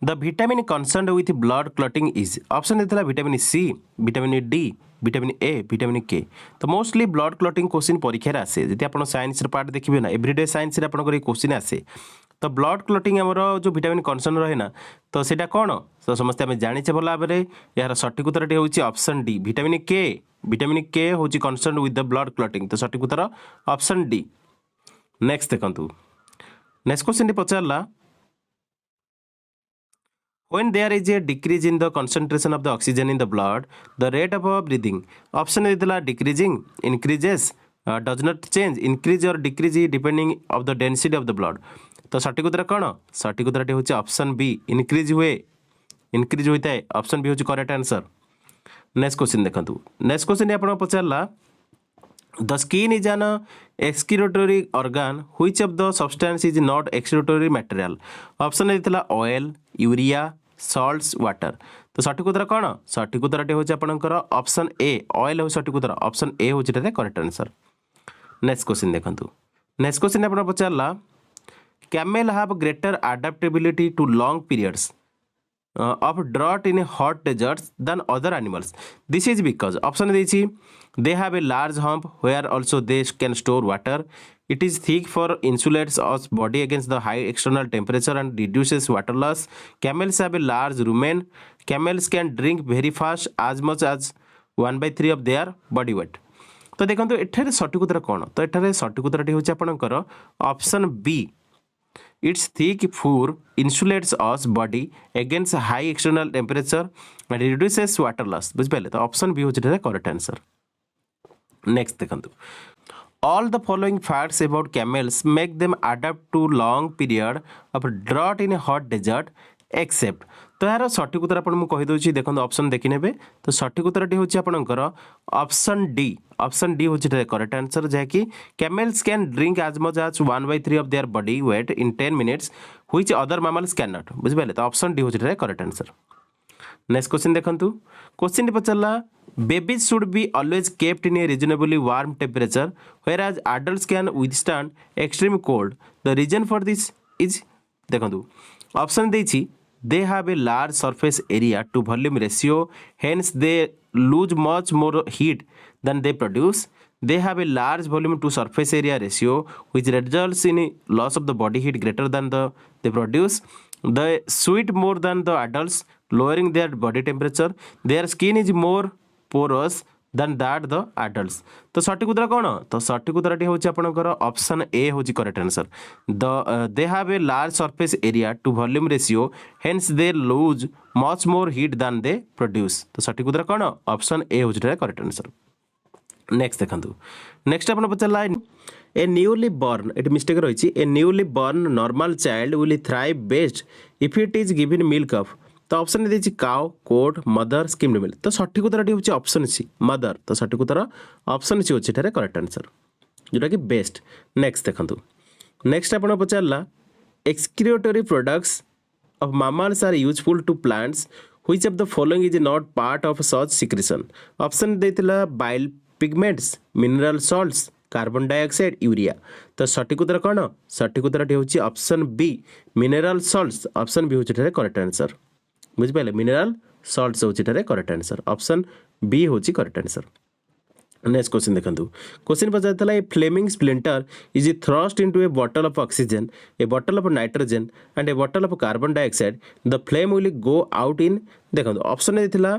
the vitamin concerned with blood clotting is option देथिला vitamin C vitamin D vitamin A vitamin K तो मोस्टली ब्लड क्लॉटिंग क्वेश्चन परीक्षा रे आसे जदि आपण साइंस रे पार्ट देखिबे ना एवरीडे साइंस रे आपण को क्वेश्चन आसे तो ब्लड क्लॉटिंग हमरो जो विटामिन कंसर्न रहे ना तो सेटा कोन तो समस्त हम जानिछे भला भाबरे यार सठिक उत्तरटी होची ऑप्शन डी विटामिन के होची concern with the blood clotting तो सठिक उत्तर ऑप्शन डी नेक्स्ट देखंतु नेक्स्ट क्वेश्चन पचारला When there is a decrease in the concentration of the oxygen in the blood, the rate of breathing. Option is decreasing, increases, does not change, increase or decrease depending of the density of the blood. तो सठिक उत्तर कौन सठिक उत्तर हूँ option B increase हुए increase होता है ऑप्शन बी हूँ करेक्ट आंसर नेक्स्ट क्वेश्चन देखो नेक्स्ट क्वेश्चन आप पचारा the skin is an excretory organ which of the substance is not excretory material option देता ऑयल यूरिया सॉल्ट्स वाटर तो सठिक उत्तर कौन सठिक उत्तर हूँ आपंकर ऑप्शन ए ऑयल हूँ सठिक उत्तर ऑप्शन ए हूँ करेक्ट आंसर नेक्स्ट क्वेश्चन देखो नेक्स्ट क्वेश्चन आप पचारा camel have greater adaptability to long periods of drought in hot deserts than other animals. This is because option देछि they have a large hump where also they can store water. It is thick for insulates us body against the high external temperature and reduces water loss. Camels have a large rumen. Camels can drink very fast as much as 1/3 of their body weight. तो देखो एठारे सठिक उत्तर कौन तो एठारे सठिक उत्तर हूँ आपंकर option B Its thick fur insulates us body against high external temperature and reduces water loss. बुझिपारे तो ऑप्शन बी होची करेक्ट आंसर नेक्स्ट देखंतु all the following facts about camels make them adapt to long period of drought in a hot desert except तो यार सठिक उत्तर आपको कहीदे देखो option देखने तो सठिक उत्तर हूँ आपंकर ऑप्शन डी हूँ करेक्ट आंसर जहाँकि camels can drink as much as 1/3 of their body weight in 10 minutes which other mammals can not बुझिपारे तो ऑप्शन डी हूँ करेक्ट आंसर नेक्स्ट क्वेश्चन देखो क्वेश्चन पचारा babies should be always kept in a reasonably warm temperature whereas adults can withstand extreme cold the reason for this is देखो option देछि they have a large surface area to volume ratio hence they lose much more heat than they produce they have a large volume to surface area ratio which results in a loss of the body heat greater than they produce they sweat more than the adults lowering their body temperature their skin is more porous than that the adults तो सठिक उत्तर कौन तो सठिक उत्तर हूँ आपंकर option A हूँ correct answer they have a large surface area to volume ratio hence they lose much more heat than they produce तो सठिक उत्तर कौन ऑप्शन ए हूँ करेक्ट आंसर नेक्स्ट देखो नेक्स्ट आप पचारा ए न्यूली बॉर्न ये मिस्टेक रही a newly born normal child will thrive best if it is given milk of तो ऑप्शन देछि cow goat mother skimmed milk तो सठिक उत्तर हूँ ऑप्शन सी मदर तो सठिक उत्तर ऑप्शन सी अच्छे करेक्ट आंसर जोटा कि बेस्ट नेक्स्ट देखो नेक्स्ट आप पचारा excretory products of mammals are useful to plants which of the following is not part of such secretion option देथिला bile pigments mineral salts carbon dioxide urea तो सठिक उत्तर कौन सठिक उत्तर हूँ option B mineral salts option B हूँ correct answer बुझिपारे मिनरल सॉल्ट्स हूँ करेक्ट आंसर ऑप्शन बी हूँ करेक्ट आंसर नेक्स्ट क्वेश्चन देखो क्वेश्चन पचार a flaming splinter is thrust into A bottle of oxygen A bottle of nitrogen and A bottle of carbon dioxide the flame will go out in देखो option देता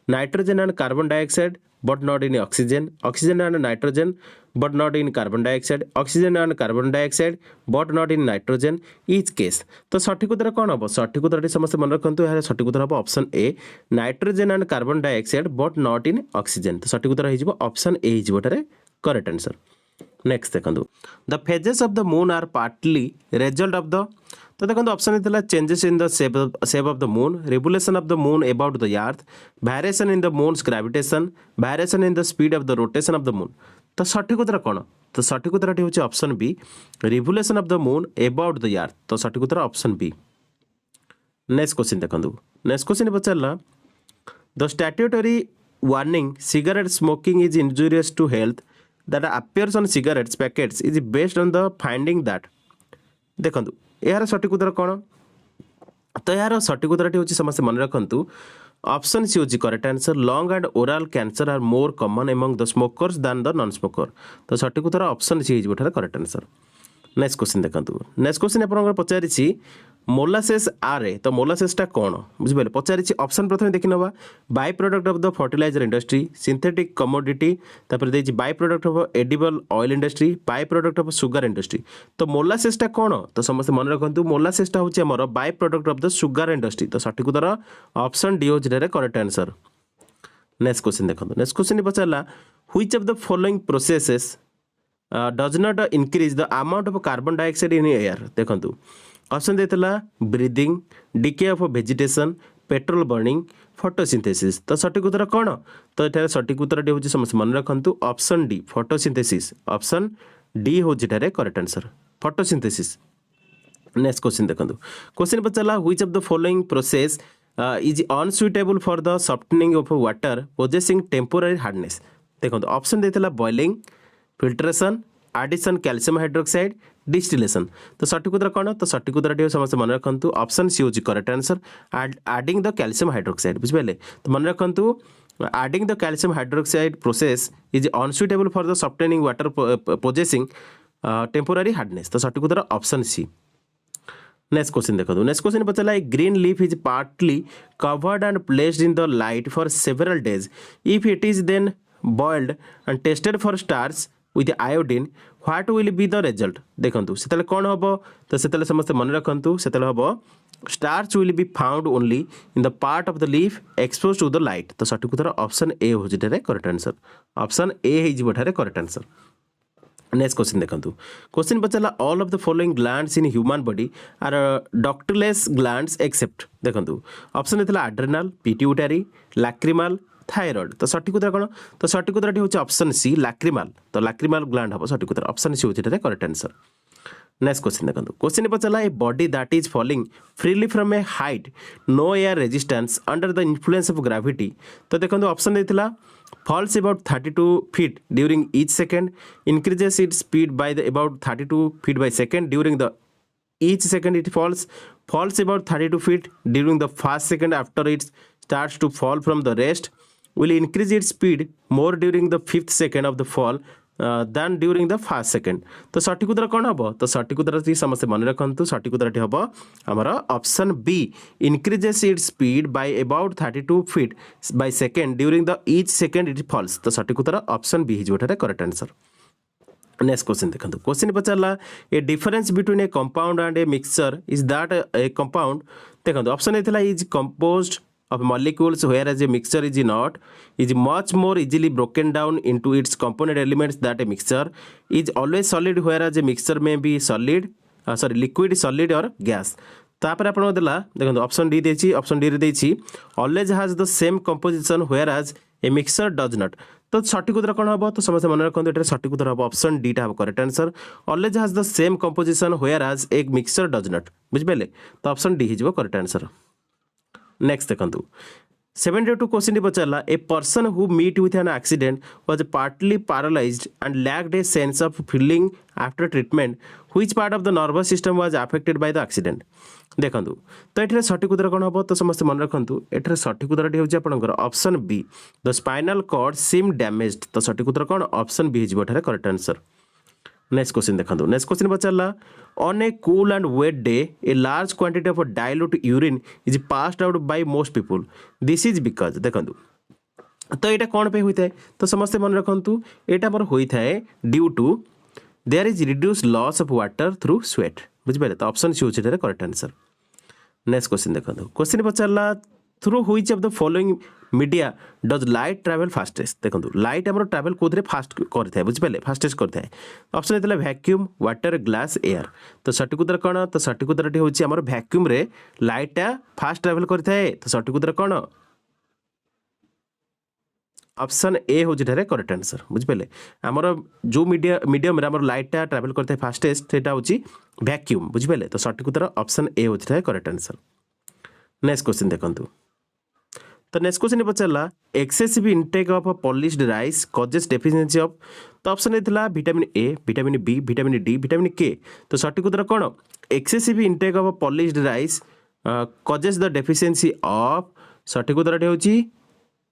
nitrogen and carbon dioxide but not in oxygen oxygen and nitrogen but not in carbon dioxide oxygen and carbon dioxide but not in nitrogen each case तो सठिक उत्तर कौन हम सठिक उत्तर समस्त मन रखु यार सठिक उत्तर हम option A nitrogen and carbon dioxide but not in oxygen तो सठिक उत्तर हो option A correct answer next देखो the phases of the moon are partly result of the तो देखो ऑप्शन था changes in the shape of the moon revolution of the moon about the earth variation in the moon's gravitation variation in the speed of the rotation of the moon तो सठिक उत्तर कौन तो सठिक उत्तर हूँ option B revolution of the moon about the earth तो सठिक उत्तर ऑप्शन बी नेक्स्ट क्वेश्चन देखो नेक्स्ट क्वेश्चन पचारा the statutory warning cigarette smoking is injurious to health that appears on cigarettes packets is based on the finding that देखो यार सठिक उत्तर कौन तो यार सठिक उत्तर हूँ समस्त मन रखु ऑप्शन सी हूँ correct answer lung and oral cancer are more common among the smokers than the non smoker तो सठिक उत्तर ऑप्शन सी हो करेक्ट आंसर नेक्स्ट क्वेश्चन देखो नेक्स्ट क्वेश्चन आप पचारि मोलासेस आरे तो मोलासेसटा कौन बुझिपारे पचारि ऑप्शन प्रथम देखि नबा by product of the fertiliser industry synthetic commodity तापर देछि by product of edible oil industry by product of sugar industry तो मोलासेसटा कौन तो समस्त मन रखंतु मोलासेसटा होछि हमर by product of the sugar industry तो सठिक उत्तर ऑप्शन डी होछि रे करेक्ट आंसर। नेक्स्ट क्वेश्चन देखो नेक्स्ट क्वेश्चन पचारा which of the following processes does not increase the amount of carbon dioxide in air देखंतु ऑप्शन देतला breathing decay of vegetation petrol burning photosynthesis तो सठिक उत्तर कौन तो एठारे सठिक उत्तर टी होछि समस्त मन रखंतु option D photosynthesis option D होछि एठारे correct answer photosynthesis. Next question देखंतु क्वेश्चन पचारा which of the following process is unsuitable for the softening of water possessing temporary hardness देखो ऑप्शन देला boiling filtration addition calcium hydroxide distillation तो सठिक उत्तर कौन तो सठिक उत्तर समस्त मन रखंतु ऑप्शन सी होची correct answer adding the calcium hydroxide बुझिपाले तो मन रखंतु adding the calcium hydroxide process is unsuitable for the softening water possessing temporary hardness तो सठिक उत्तर ऑप्शन सी। नेक्स्ट क्वेश्चन देखो नेक्स्ट क्वेश्चन पचारा a green leaf is partly covered and placed in the light for several days if it is then boiled and tested for starch with iodine what will be the result देखंतु सेतले कोन हबो तो सेतले समस्त मन रखंतु सेतले हबो starch will be found only in the part of the leaf exposed to the light तो सठिक उत्तर ऑप्शन ए हो जिटारे करेक्ट आंसर ऑप्शन ए हे जिवठारे करेक्ट आंसर। नेक्स्ट क्वेश्चन देखंतु क्वेश्चन पचारा all of the following glands in human body are ductless glands except देखंतु ऑप्शन देला एड्रेनल पिट्यूटरी लैक्रिमल थायराइड तो सठिक उत्तर कौन तो सठिक उत्तर होछि ऑप्शन सी लैक्रिमल तो लैक्रिमल ग्लैंड हम सठिक उत्तर ऑप्शन सी होछि करेक्ट आंसर। नेक्स्ट क्वेश्चन देखंतु क्वेश्चन पचारा a body that is falling freely from a height no air resistance under the influence of gravity तो देखंतु ऑप्शन देथिला falls about 32 feet during each second increases its speed by the about 32 feet by second during the each second it falls about 32 feet during the first second after it starts to fall from the rest will increase its speed more during the fifth second of the fall than during the first second तो सठिक उत्तर कौन हम तो सठिक उत्तर समस्त मन रखु सठिक उत्तर हम आमर option B increases its speed by about 32 feet by second during the each second it falls तो सठिक उत्तर ऑप्शन बी होठारे करेक्ट आंसर। नेक्स्ट क्वेश्चन देखो क्वेश्चन पचारा a difference between a compound and a mixture is that a compound देखो option होता is composed of molecules whereas a mixture is not is much more easily broken down into its component elements that a mixture is always solid whereas a mixture may be solid liquid solid or gas तापर आपन देला देखो option D देछि option D रे देछि always has the same composition whereas a mixture does not तो सठिक उत्तर कौन हम तो समस्त मन रखते एटा सठिक उत्तर हम ऑप्शन डी टा correct answer always has the same composition whereas a mixture does not बुझिबेले तो ऑप्शन डी हिजबो करेक्ट आंसर। नेक्स्ट देखंतु 72 क्वेश्चन पचारा a person who meet with an accident was partly paralysed and lacked a sense of feeling after treatment which part of the nervous system was affected by the accident देखंतु तो एठरे सठिक उत्तर कोन हबो तो समस्त मन रखंतु एठरे सठिक उत्तर होछि आपनकर option B the spinal cord seem damaged तो सठिक उत्तर कोन ऑप्शन बी हिजबो एठरे करेक्ट आंसर। नेक्स्ट क्वेश्चन देखंतु नेक्स्ट क्वेश्चन पचारा on a cool and wet day a large quantity of a dilute urine is passed out by most people this is because देखंतु तो एटा कोन पे होइथाय तो समस्त मन रखंतु एटा पर होइथाय due to there is reduce loss of water through sweat बुझबे तो ऑप्शन सी होछि एटा करेक्ट आंसर। नेक्स्ट क्वेश्चन देखंतु क्वेश्चन पचारला through which of the following media does light travel fastest देखो लाइट आम ट्रैवल कौन फास्ट करता है बुझिपारे फास्टेस्ट करता है ऑप्शन होता है वैक्यूम वाटर ग्लास एयर तो सठिक उत्तर कौन तो सठिक उत्तर होची हमर वैक्यूम रे लाइटा फास्ट ट्रैवल करता है तो सठिक उत्तर कौन ऑप्शन ए हूँ करेक्ट आंसर बुझिपारे आमर जो मीडियम आम लाइटा ट्रैवल करता है फास्टेस्ट सेटा हूँ वैक्यूम बुझिपारे तो सठिक उत्तर ऑप्शन ए हूँ करेक्ट आंसर। नेक्स्ट क्वेश्चन देखंतु तो नेक्स्ट क्वेश्चन पचारा excessive intake of polished rice causes deficiency of तो ऑप्शन होता vitamin A vitamin B vitamin D vitamin K तो सठिक उत्तर कौन excessive intake of polished rice causes the deficiency of सठिक उत्तर होची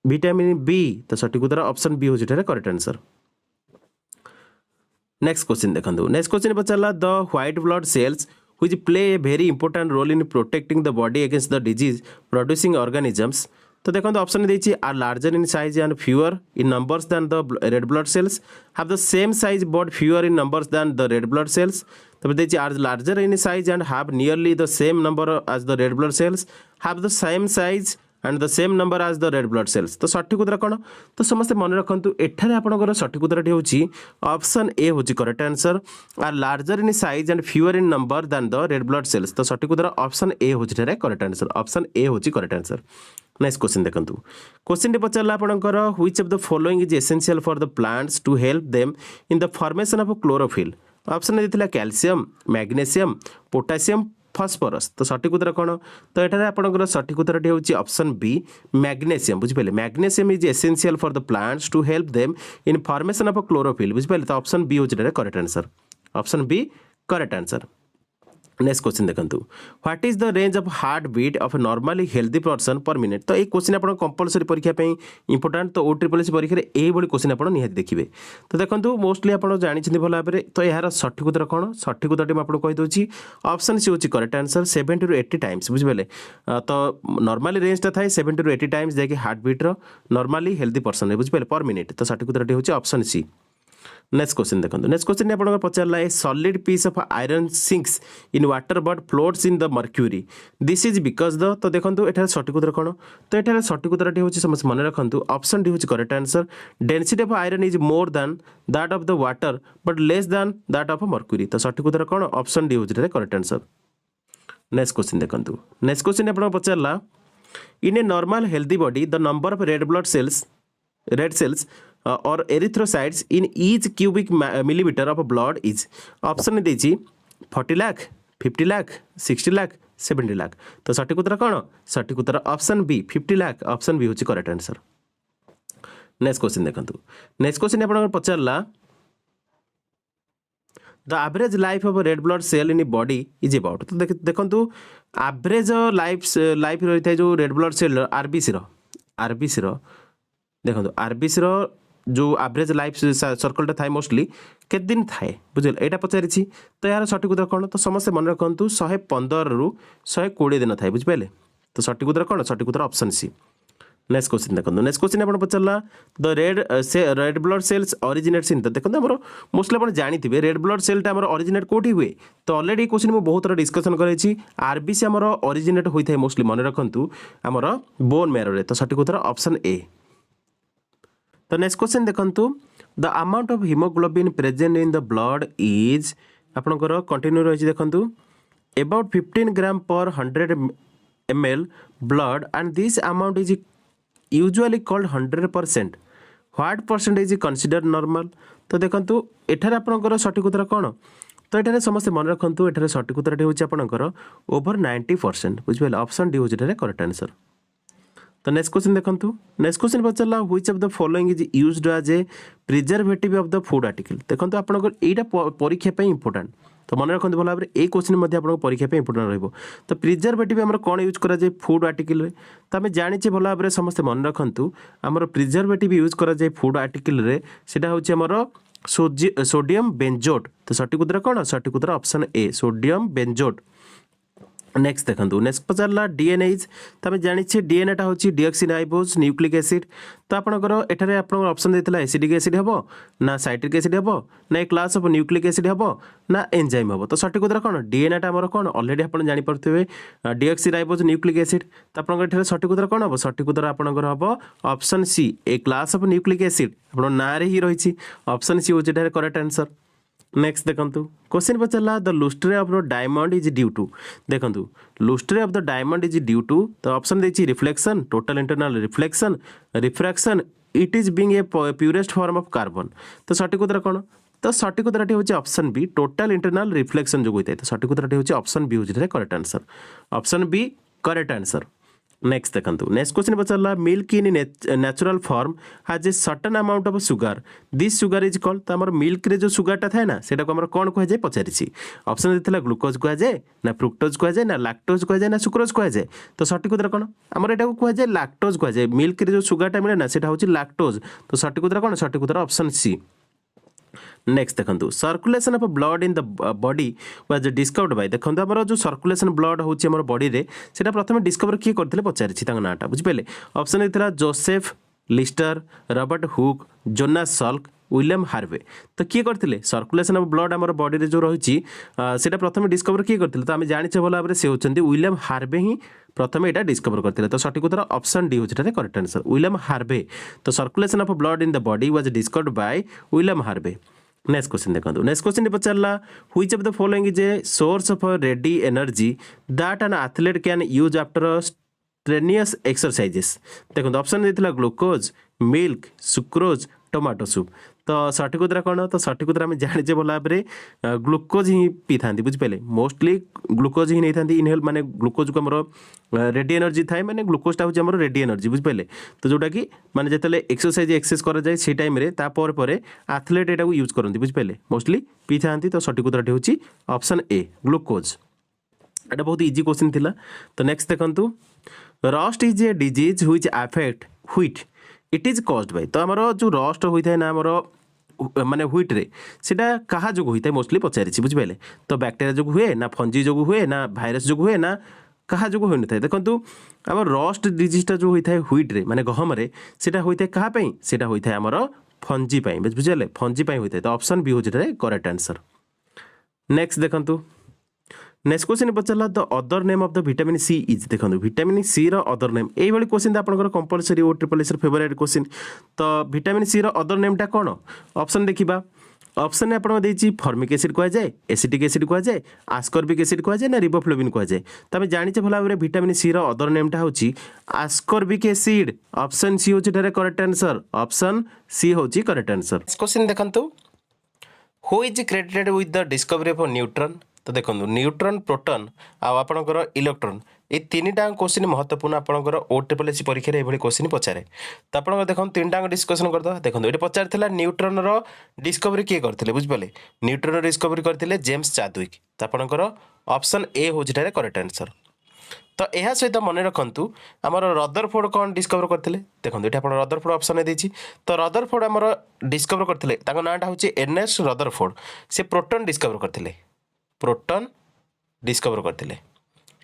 विटामिन बी तो सठिक उत्तर ऑप्शन बी होची करेक्ट आंसर। नेक्स्ट क्वेश्चन देखंतु नेक्स्ट क्वेश्चन पचारा the white blood cells which play a very important role in protecting the body against the disease producing organisms. तो देखो ऑप्शन देछि are larger in size and fewer in numbers than the red blood cells have the same size but fewer in numbers than the red blood cells तब देछि are larger in size and have nearly the same number as the red blood cells have the same size and the same number as the red blood cells तो सठिक उत्तर कौन तो समस्ते मन रखु एठारे आपनकर सठिक उत्तरटी होछि ऑप्शन ए होछि correct answer are larger in size and fewer in number than the red blood cells तो सठिक उत्तर ऑप्शन ए होछि करेक्ट आंसर ऑप्शन ए होछि करेक्ट आंसर नेक्स्ट क्वेश्चन देखो क्वेश्चन टी पचारा आपंकर which of the following is essential for the plants to help them in the formation of chlorophyll option देथिला कैल्शियम मैग्नीशियम पोटासियम फॉस्फोरस तो सठिक उत्तर कौन तो ये आपंकर सठिक उत्तरटी होछि ऑप्शन बी मैग्नीशियम बुझिपारे magnesium is essential for the plants to help them in formation of chlorophyll बुझिपारे तो ऑप्शन बी होछि correct answer option B correct answer next question देखो what is the range of heart beat of normally healthy person per minute तो ये question आप compulsory परीक्षा important तो OSSC परीक्षा यही क्वेश्चन आप निहाती देखिए तो देखो मोस्टली आप जानते भल भाव तो यार सठिक उत्तर कौन सठिक उत्तर मैं आपको कहीदे ऑप्शन सी होची करेक्ट आंसर 70 to 80 टाइम्स बुझे तो नॉर्मली रेंजटा थाए 70 to 80 टाइम्स जैक हार्ट बीट्र नॉर्मली हेल्दी पर्सन बुझे पर मिनिट तो सठिक उत्तर होची ऑप्शन सी नेक्स्ट क्वेश्चन देखो नेक्स्ट क्वेश्चन आप पचारा a solid piece of iron sinks in water but floats in the mercury this is because the तो देखो ये सठिक उत्तर कौन तो ये सठिक उत्तरटी होची समस्त मन रखु ऑप्शन डी होची correct answer density of iron is more than that of the water but less than that of mercury तो सठिक उत्तर कौन ऑप्शन डी होची करेक्ट आंसर नेक्स्ट क्वेश्चन देखो नेक्स्ट क्वेश्चन आप पचारा in a normal healthy body the number of red cells or erythrocytes in each cubic millimeter of blood is option देछि 40 लाख 50 लाख 60 लाख 70 लाख तो सठिक उत्तर कौन सठिक उत्तर option B 50 lakh option B होची करेक्ट आंसर नेक्स्ट क्वेश्चन देखो नेक्स्ट क्वेश्चन आप पचारा the average life of red blood cell in body is about तो देखो एवरेज लाइफ रही है जो रेड ब्लड सेल आरबीसी देखो आरबीसी जो एवरेज लाइफ सर्कलटा थाए मोस्टली के दिन थाए बुझे यहाँ पचारि तो यार सठिक उत्तर कौन तो समस्त मन रखु 115 ରୁ 120 दिन थाए बुझिपारे तो सठिक उत्तर कौन सठिक उत्तर ऑप्शन सी नेक्स्ट क्वेश्चन देखो नेक्स्ट क्वेश्चन आप पचारा the red blood cells originates in देखो आम मोस्टली आप जानते रेड ब्लड सेलटा आम ऑरिजिनेट कौटी हुए तो ऑलरेडी क्वेश्चन मुझे बहुत थोड़ा डिस्कसन कर आरबीसी आम ऑरिजिनेट होता है मोस्टली मन रखु आमर बोन मैरो तो सठिक उत्तर ऑप्शन ए तो नेक्स्ट क्वेश्चन देखो the amount of haemoglobin present in the blood is आपंकर कंटिन्यू रही देखो अबाउट 15 ग्राम पर 100 ml blood and this amount is usually called 100%. What percentage is consider normal तो देखो एठार आपंकर सठिक उत्तर कौन तो ये समस्त मन रखु एठार सठिक उत्तर होकर ओवर 90% बुझे ऑप्शन डी होचे करेक्ट आंसर तो नेक्स्ट क्वेश्चन देखो नेक्स्ट क्वेश्चन पचारा which of the following is used as a preservative of the food article देखो आपंकर यहाँ परीक्षा इंपोर्टाट तो मन रखते भल भाव ये क्वेश्चन आप परीक्षा इंपोर्टाट रही तो प्रिजर्वेटिव आम कौन यूज कराए फूड आर्टिकल तो आम जाने भल भाव समस्त मन रखु आमर प्रिजर्वेटिव यूज कराए फूड आर्टिकल से हूँ सोडियम बेंजोट तो सठिक उत्तर कौन सठिक उत्तर ऑप्शन ए सोडियम बेंजोट नेक्स्ट देखो नेक्स्ट पचारा डीएनए तो आम जानी डीएनएटा हूँ डीऑक्सीराइबोज न्यूक्लिक एसिड तो आपंकर एठारे आप ऑप्शन देता एसिडिक एसिड हम ना साइट्रिक एसिड हम ना ए क्लास ऑफ न्यूक्लिक एसिड हम ना एंजाइम हम तो सठिक उत्तर कौन डीएनएटा आम कौन ऑलरेडी आप जानीपे डीऑक्सीराइबोज न्यूक्लिक एसिड तो आपंकर सठिक उत्तर कौन हम सठिक उत्तर आपंकर हम option C a class of nucleic acid आप ना ही रही ऑप्शन सी हूँ करेक्ट आंसर नेक्स्ट देखो क्वेश्चन पचारा the lustre of the diamond is due to देखो lustre of the diamond is due to तो ऑप्शन देछि reflection total internal reflection refraction it is being a purest form of carbon तो सठिक उत्तर कौन तो सठिक उत्तर हूँ option B total internal reflection जो होता है तो सठिक उत्तर हूँ ऑप्शन बी हूँ correct answer option B correct answer next देखो नेक्स्ट क्वेश्चन पचारा milk in natural form has a certain amount of sugar this sugar is called तो आम मिल्क रे जो सुगरटा थाए ना से कौन कहुए पचारि ऑप्शन देता ग्लूकोज कहुए ना फ्रुक्टोज कहुए ना लैक्टोज कहुए ना सुक्रोज कहुए तो सठिक उत्तर कौन आम यहाँ कहुए लैक्टोज कहुए मिल्क रे जो सुगरटा मिले ना से हूँ लैक्टोज तो सठिक उत्तर कौन सठिक उत्तर ऑप्शन सी नेक्स्ट देखो circulation of blood in the body was discovered bye देखो आम जो सर्कुलेशन ब्लड होची हमर बॉडी रे सेटा प्रथम डिस्कवर किए करथिले पचारिछि तांग नाटा बुझि पेले ऑप्शन हेतिला Joseph Lister Robert Hooke Jonas Salk William Harvey तो किए करथिले सर्कुलेशन ऑफ ब्लड हमर बॉडी रे जो रहिछि सेटा प्रथम डिस्कवर किए करथिले तो आम जानिछे भल भाबरे से होचंदी विलियम हार्वे ही प्रथम एटा डिस्कवर करथिले तो सठिक उत्तर ऑप्शन डी होछि करेक्ट आंसर विलियम हार्वे तो circulation of blood in the body was discovered by William Harvey next question देखो नेक्स्ट क्वेश्चन पचारा which of the following is a source of ready energy that an athlete can use after strenuous exercises देखो option देथिला glucose milk sucrose tomato soup तो सठिक उत्तर कौन तो सठिक उत्तर आम जाने भल भाव में ग्लूकोज ही पी था बुझिपारे मोस्टली ग्लूकोज ही नहीं था इनहेल माने ग्लूकोज को आमर रेडी एनर्जी थाए माने ग्लूकोजटा हूँ आमर रेडी एनर्जी बुझिपारे तो जोटा कि माने जिते एक्सरसाइज एक्सेस कराए से टाइम एथलीट एटा यूज करते बुझिपारे मोस्टली पी था तो सठिक उत्तर हूँ ऑप्शन ए ग्लूकोज एटा बहुत इजी क्वेश्चन थिला तो नेक्स्ट देखंतु rust is a disease which affect wheat it is caused by तो आमर जो रस्ट होता है ना आमर माने व्हीट रे सेटा कहा जो होता है मोस्टली पचारि बुझिपारे तो बैक्टेरिया जो हुए ना फंजी जो हुए ना भाइरस जो हुए ना कहा जो होता है देखो आम रस्ट डिजीजटा जो होता है व्हीट रे माने गहम रे सेटा होता है कहा पई सेटा होता है आमर फंजी पई बुझिले फंजी पई होता है तो ऑप्शन बी होता है करेक्ट आंसर नेक्स्ट देखंतु नेक्स्ट क्वेश्चन पचारा the other name of the vitamin C is देखो विटामिन सी रो अदर नेम ये क्वेश्चन आपंकर compulsory O triple S favourite question तो विटामिन सी रो अदर नेमटा कौन ऑप्शन देखा ऑप्शन में आपको देती फॉर्मिक एसिड कहुए एसिटिक एसिड कहुए आस्कॉर्बिक एसिड कहुए ना रिबोफ्लोविन कहुए तो आम जाने भल भाव में विटामिन सी रो अदर नेमटा हूँ आस्कॉर्बिक एसिड ऑप्शन सी हूँ करेक्ट आंसर ऑप्शन सी हूँ करेक्ट आंसर क्वेश्चन देखो who is credited with the discovery of neutron तो देखो न्यूट्रॉन प्रोटॉन आपणकर इलेक्ट्रॉन ये तीन टाँग क्वेश्चन महत्वपूर्ण आपंकर ओ ट्रिपल एस परीक्षा ये क्वेश्चन पचारे तो आप देखो तीन टाँग डिस्कसन करदे देखो ये पचार न्यूट्रॉन रो डिस्कवरी किए करते बुझिपारे न्यूट्रॉन डिस्कवरी करते जेम्स चादविक तो आपंकर ऑप्शन ए हूँ करेक्ट आंसर तो यह सहित मन रखु आमर रदरफोर्ड कौन डिस्कवर करते देखो ये आप रदरफोर्ड ऑप्शन देती तो रदरफोर्ड आमर डिस्कवर करते नाटा हूँ एनएस रदरफोर्ड से प्रोटॉन डिस्कवर करते प्रोटॉन डिस्कवर करते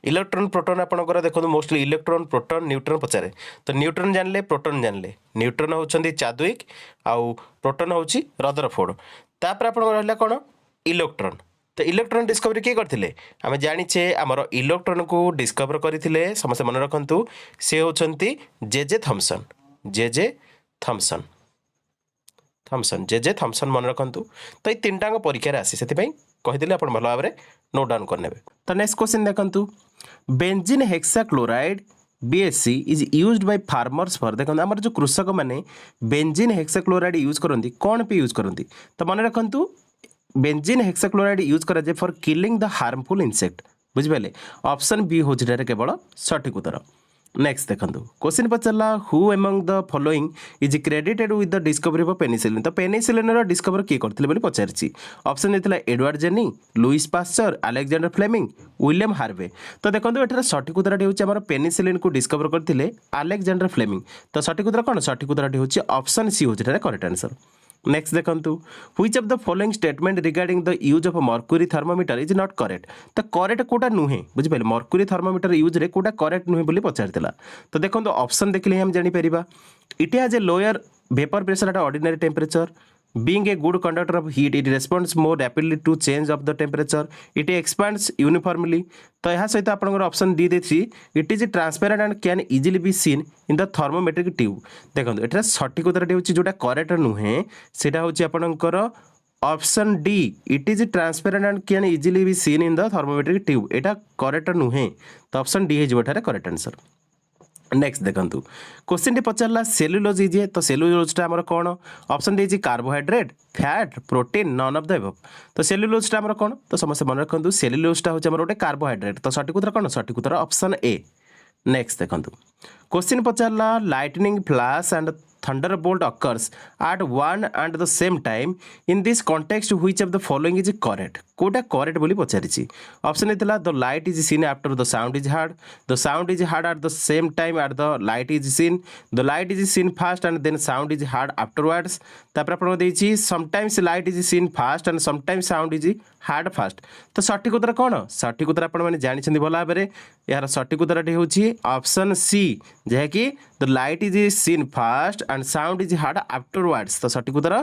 इलेक्ट्रॉन प्रोटॉन आपंकर देखो मोस्टली इलेक्ट्रॉन प्रोटॉन न्यूट्रॉन पचारे तो न्यूट्रॉन जानले प्रोटॉन जानले न्यूट्रॉन होचंदी चादविक आउ प्रोटॉन होची रदरफोर्ड तापर आपंकर रहला कोन इलेक्ट्रॉन तो इलेक्ट्रॉन डिस्कवरी किए करथिले आमे जानिछे आमर इलेक्ट्रॉन को डिस्कवर करथिले समस्त मन रखंतु से होचंती J J Thomson J J Thomson Thomson J J Thomson मन रखंतु तो ये तीन टांग परीक्षा आसी से कहीदेले आप भल भाव में नोट डाउन करने तो नेक्स्ट क्वेश्चन देखंतु benzene hexachloride BSc is used by farmers for देखो आम जो कृषक मैंने बेंजीन हेक्साक्लोराइड यूज करती कौन पे यूज करती तो मन रखु बेंजीन हेक्साक्लोराइड यूज कराए for killing the harmful insect बुझिपारे ऑप्शन बी हूँ केवल सठिक उत्तर नेक्स्ट देखो क्वेश्चन पचारा who among the following is credited with the discovery of penicillin तो पेनिसिलिन डिस्कवर किए करते पचारि ऑप्शन देता Edward Jenner Louis Pasteur Alexander Fleming William Harvey तो देखो ये सठिक उत्तर हूँ पेनिसिलिन को डिस्कवर करते अलेक्जेंडर फ्लेमिंग तो सठिक उत्तर कौन सठिक उत्तर हूँ ऑप्शन सी हूँ करेक्ट आंसर नेक्स्ट देखंतु which of the following statement regarding the use of mercury thermometer is not correct तो करेक्ट कोटा नुहे बुझिपारे मर्क्यूरी थर्मोमीटर यूज रे कोटा करेक्ट नुहे बोली पचारतिला तो देखंतु ऑप्शन देखले हम जानि परिबा it has a lower vapour pressure at ordinary temperature being a good conductor of heat it responds more rapidly to change of the temperature it expands uniformly तो यह सहित आप ऑप्शन डी देती it is transparent and can easily be seen in the thermometric tube देखो ये सठिक उत्तर हूँ जोटा करेक्ट नुहे से आपणकर option D it is transparent and can easily be seen in the thermometric tube यहाँ करेक्ट नुहे तो ऑप्शन डी हो करेक्ट आंसर नेक्स्ट देखंतु क्वेश्चन टी पचारा सेलुलोज इजे तो सेलुलोजटा आमर कौन option D carbohydrate fat protein none of the above तो सेलुलोजटा आमर कौन तो समस्त मन रखु सेलुलोजटा हूँ गोटे कार्बोहाइड्रेट तो सठिक उत्तर कौन सठिक उत्तर ऑप्शन ए नेक्स्ट देखंतु क्वेश्चन पचारा lightning flash and thunderbolt occurs at one and the same time in this context which of the following is correct कोटा correct बोली पचारिछि ऑप्शन हेतला the light is seen after the sound is heard the sound is heard at the same time at the light is seen the light is seen first and then sound is heard afterwards तापर आपण देछि sometimes light is seen first and sometimes sound is heard first तो सठिक उत्तर कोन सठिक उत्तर आपण माने जानि छथि भला बेरे यार सठिक उत्तरटी होछि ऑप्शन सी जे कि the light is seen first and sound is hard afterwards तो सठिक उत्तर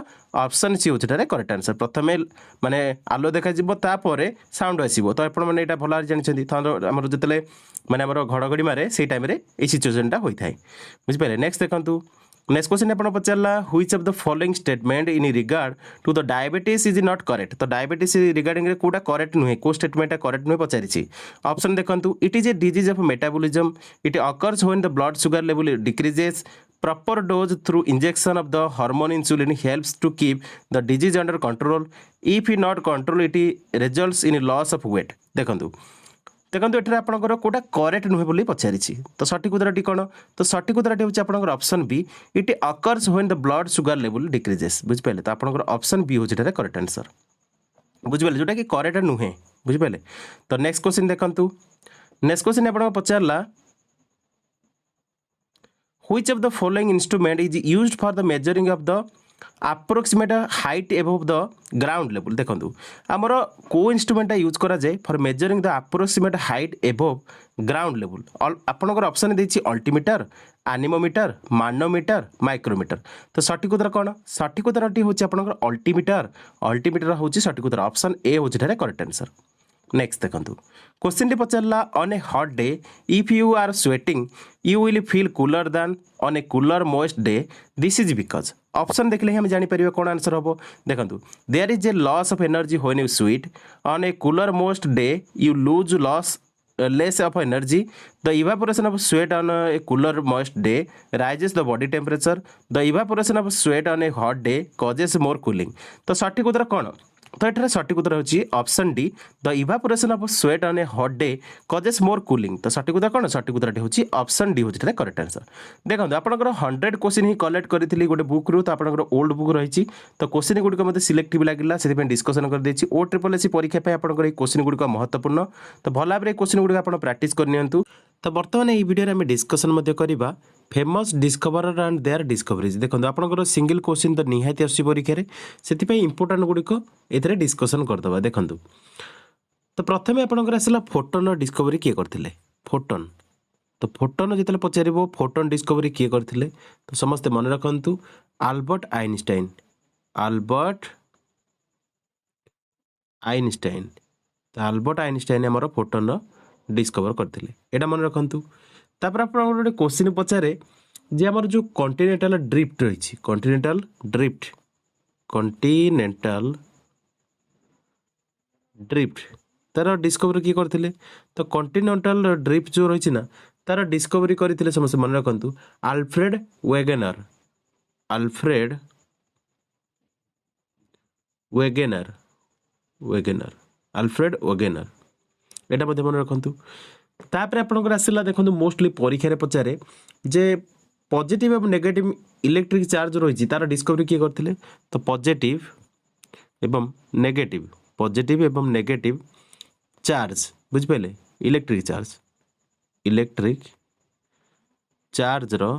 ऑप्शन सी होछि रे करेक्ट आंसर प्रथमे माने आलो देखा जिवो तापरे साउंड आसीबो तो आपण माने एटा भला जानि छथि हमर जतले माने हमर घड़घड़ी मारे सेही टाइम रे ए सिचुएशनटा होई थाय बुझि पारे नेक्स्ट देखंतु नेक्स्ट क्वेश्चन आपण पचारला which of the following statement in regard to the diabetes is not correct तो डायबिटीज रिगार्डिंग रे कोटा करेक्ट नुहे को स्टेटमेंट करेक्ट नुहे पचारिछि ऑप्शन देखंतु it is a disease of metabolism it occurs when the blood sugar level decreases proper dose through injection of the hormone insulin helps to keep the disease under control if not control it results in loss of weight देखंतु देखो ये आपंकर कौटा correct नुहे बोली पचारिछि तो सठिक उत्तरटी कौन तो सठिक उत्तरटी होछि आपंकर option B it occurs when the blood sugar level decreases बुझिपारे तो आपंकर ऑप्शन बी होछि करेक्ट आंसर बुझिपारे जोटा कि करेक्ट नुहे बुझिपारे तो नेक्स्ट क्वेश्चन देखंतु नेक्स्ट क्वेश्चन आपन पचारला which of the following instrument is used for the measuring of the approximate height above the ground level देखंतु हमर को इंस्ट्रूमेंट यूज करा जाय for measuring the approximate height above ground level आपनकर option देछि altimeter anemometer मानोमीटर micrometer तो सठिक उत्तर कोन सठिक उत्तरटी होछि आपनकर अल्टीमीटर अल्टीमीटर होछि सठिक उत्तर ऑप्शन ए होछि करेक्ट आंसर नेक्स्ट देखंतु क्वेश्चन टी पचारला on a hot day if you are sweating you will feel cooler than on a cooler most day this is because option देखले हम जानि परिबे कोन आंसर होबो देखंतु there is a loss of energy when you sweat on a cooler most day you lose loss less of energy the evaporation of sweat on a cooler moist day rises the body temperature the evaporation of sweat on a hot day causes more cooling तो सठिक उत्तर कोन तो ये सठिक उत्तर होची option D the evaporation of sweat on a hot day causes more cooling तो सठिक उत्तर कोन सठिक उत्तर होची ऑप्शन डी होची करेक्ट आंसर देखो आपनकर 100 क्वेश्चन ही कलेक्ट करथिली गोटे बुक रु तो आपनकर ओल्ड बुक रहिची तो क्वेश्चन गुडी को मते सिलेक्टिव लागिला सेति पे डिस्कशन कर देछि ओ ट्रिपल एससी परीक्षा पे आपनकर ए क्वेश्चन गुडी को महत्वपूर्ण तो भला भाबरे क्वेश्चन गुडी आपन प्रैक्टिस करनियंतु तो वर्तमान এই ভিডিওরে আমি ডিসকশন মধ্যে করিবা famous discoverer and their discoveries देखो आपंकर सिंगल क्वेश्चन तो निहाती आसी परीक्षा से इंपोर्टाट गुड़िक ये डिस्कसन करदे देखो तो प्रथम आपंकर आसला फोटोन डिस्कवरी किए करते फोटोन तो फोटोन जो पचार फोटोन डिस्कवरी किए करते तो समस्ते मन रखु आल्बर्ट आइनस्टाइन तो आल्बर्ट आइनस्टाइन आमर फोटोन डिस्कवर करते यहाँ मन रखु तापर आप गोटे क्वेश्चन पचारे जे आमर जो कॉन्टिनेंटल ड्रिफ्ट रही कॉन्टिनेंटल ड्रिफ्ट तार डिस्कवरी किए करते तो कॉन्टिनेंटल ड्रिफ्ट जो रही ना तार डिस्कवरी करते समस्त मन रखु आल्फ्रेड वेगेनर एटा मध्य मन रखु तापर आपनकर आसला देखो मोस्टली परीक्षा पचारे जे पॉजिटिव एवं नेगेटिव इलेक्ट्रिक चार्ज रही तार डिस्कवरी किए करते तो पॉजिटिव एवं नेगेटिव चार्ज बुझिपारे इलेक्ट्रिक चार्ज रो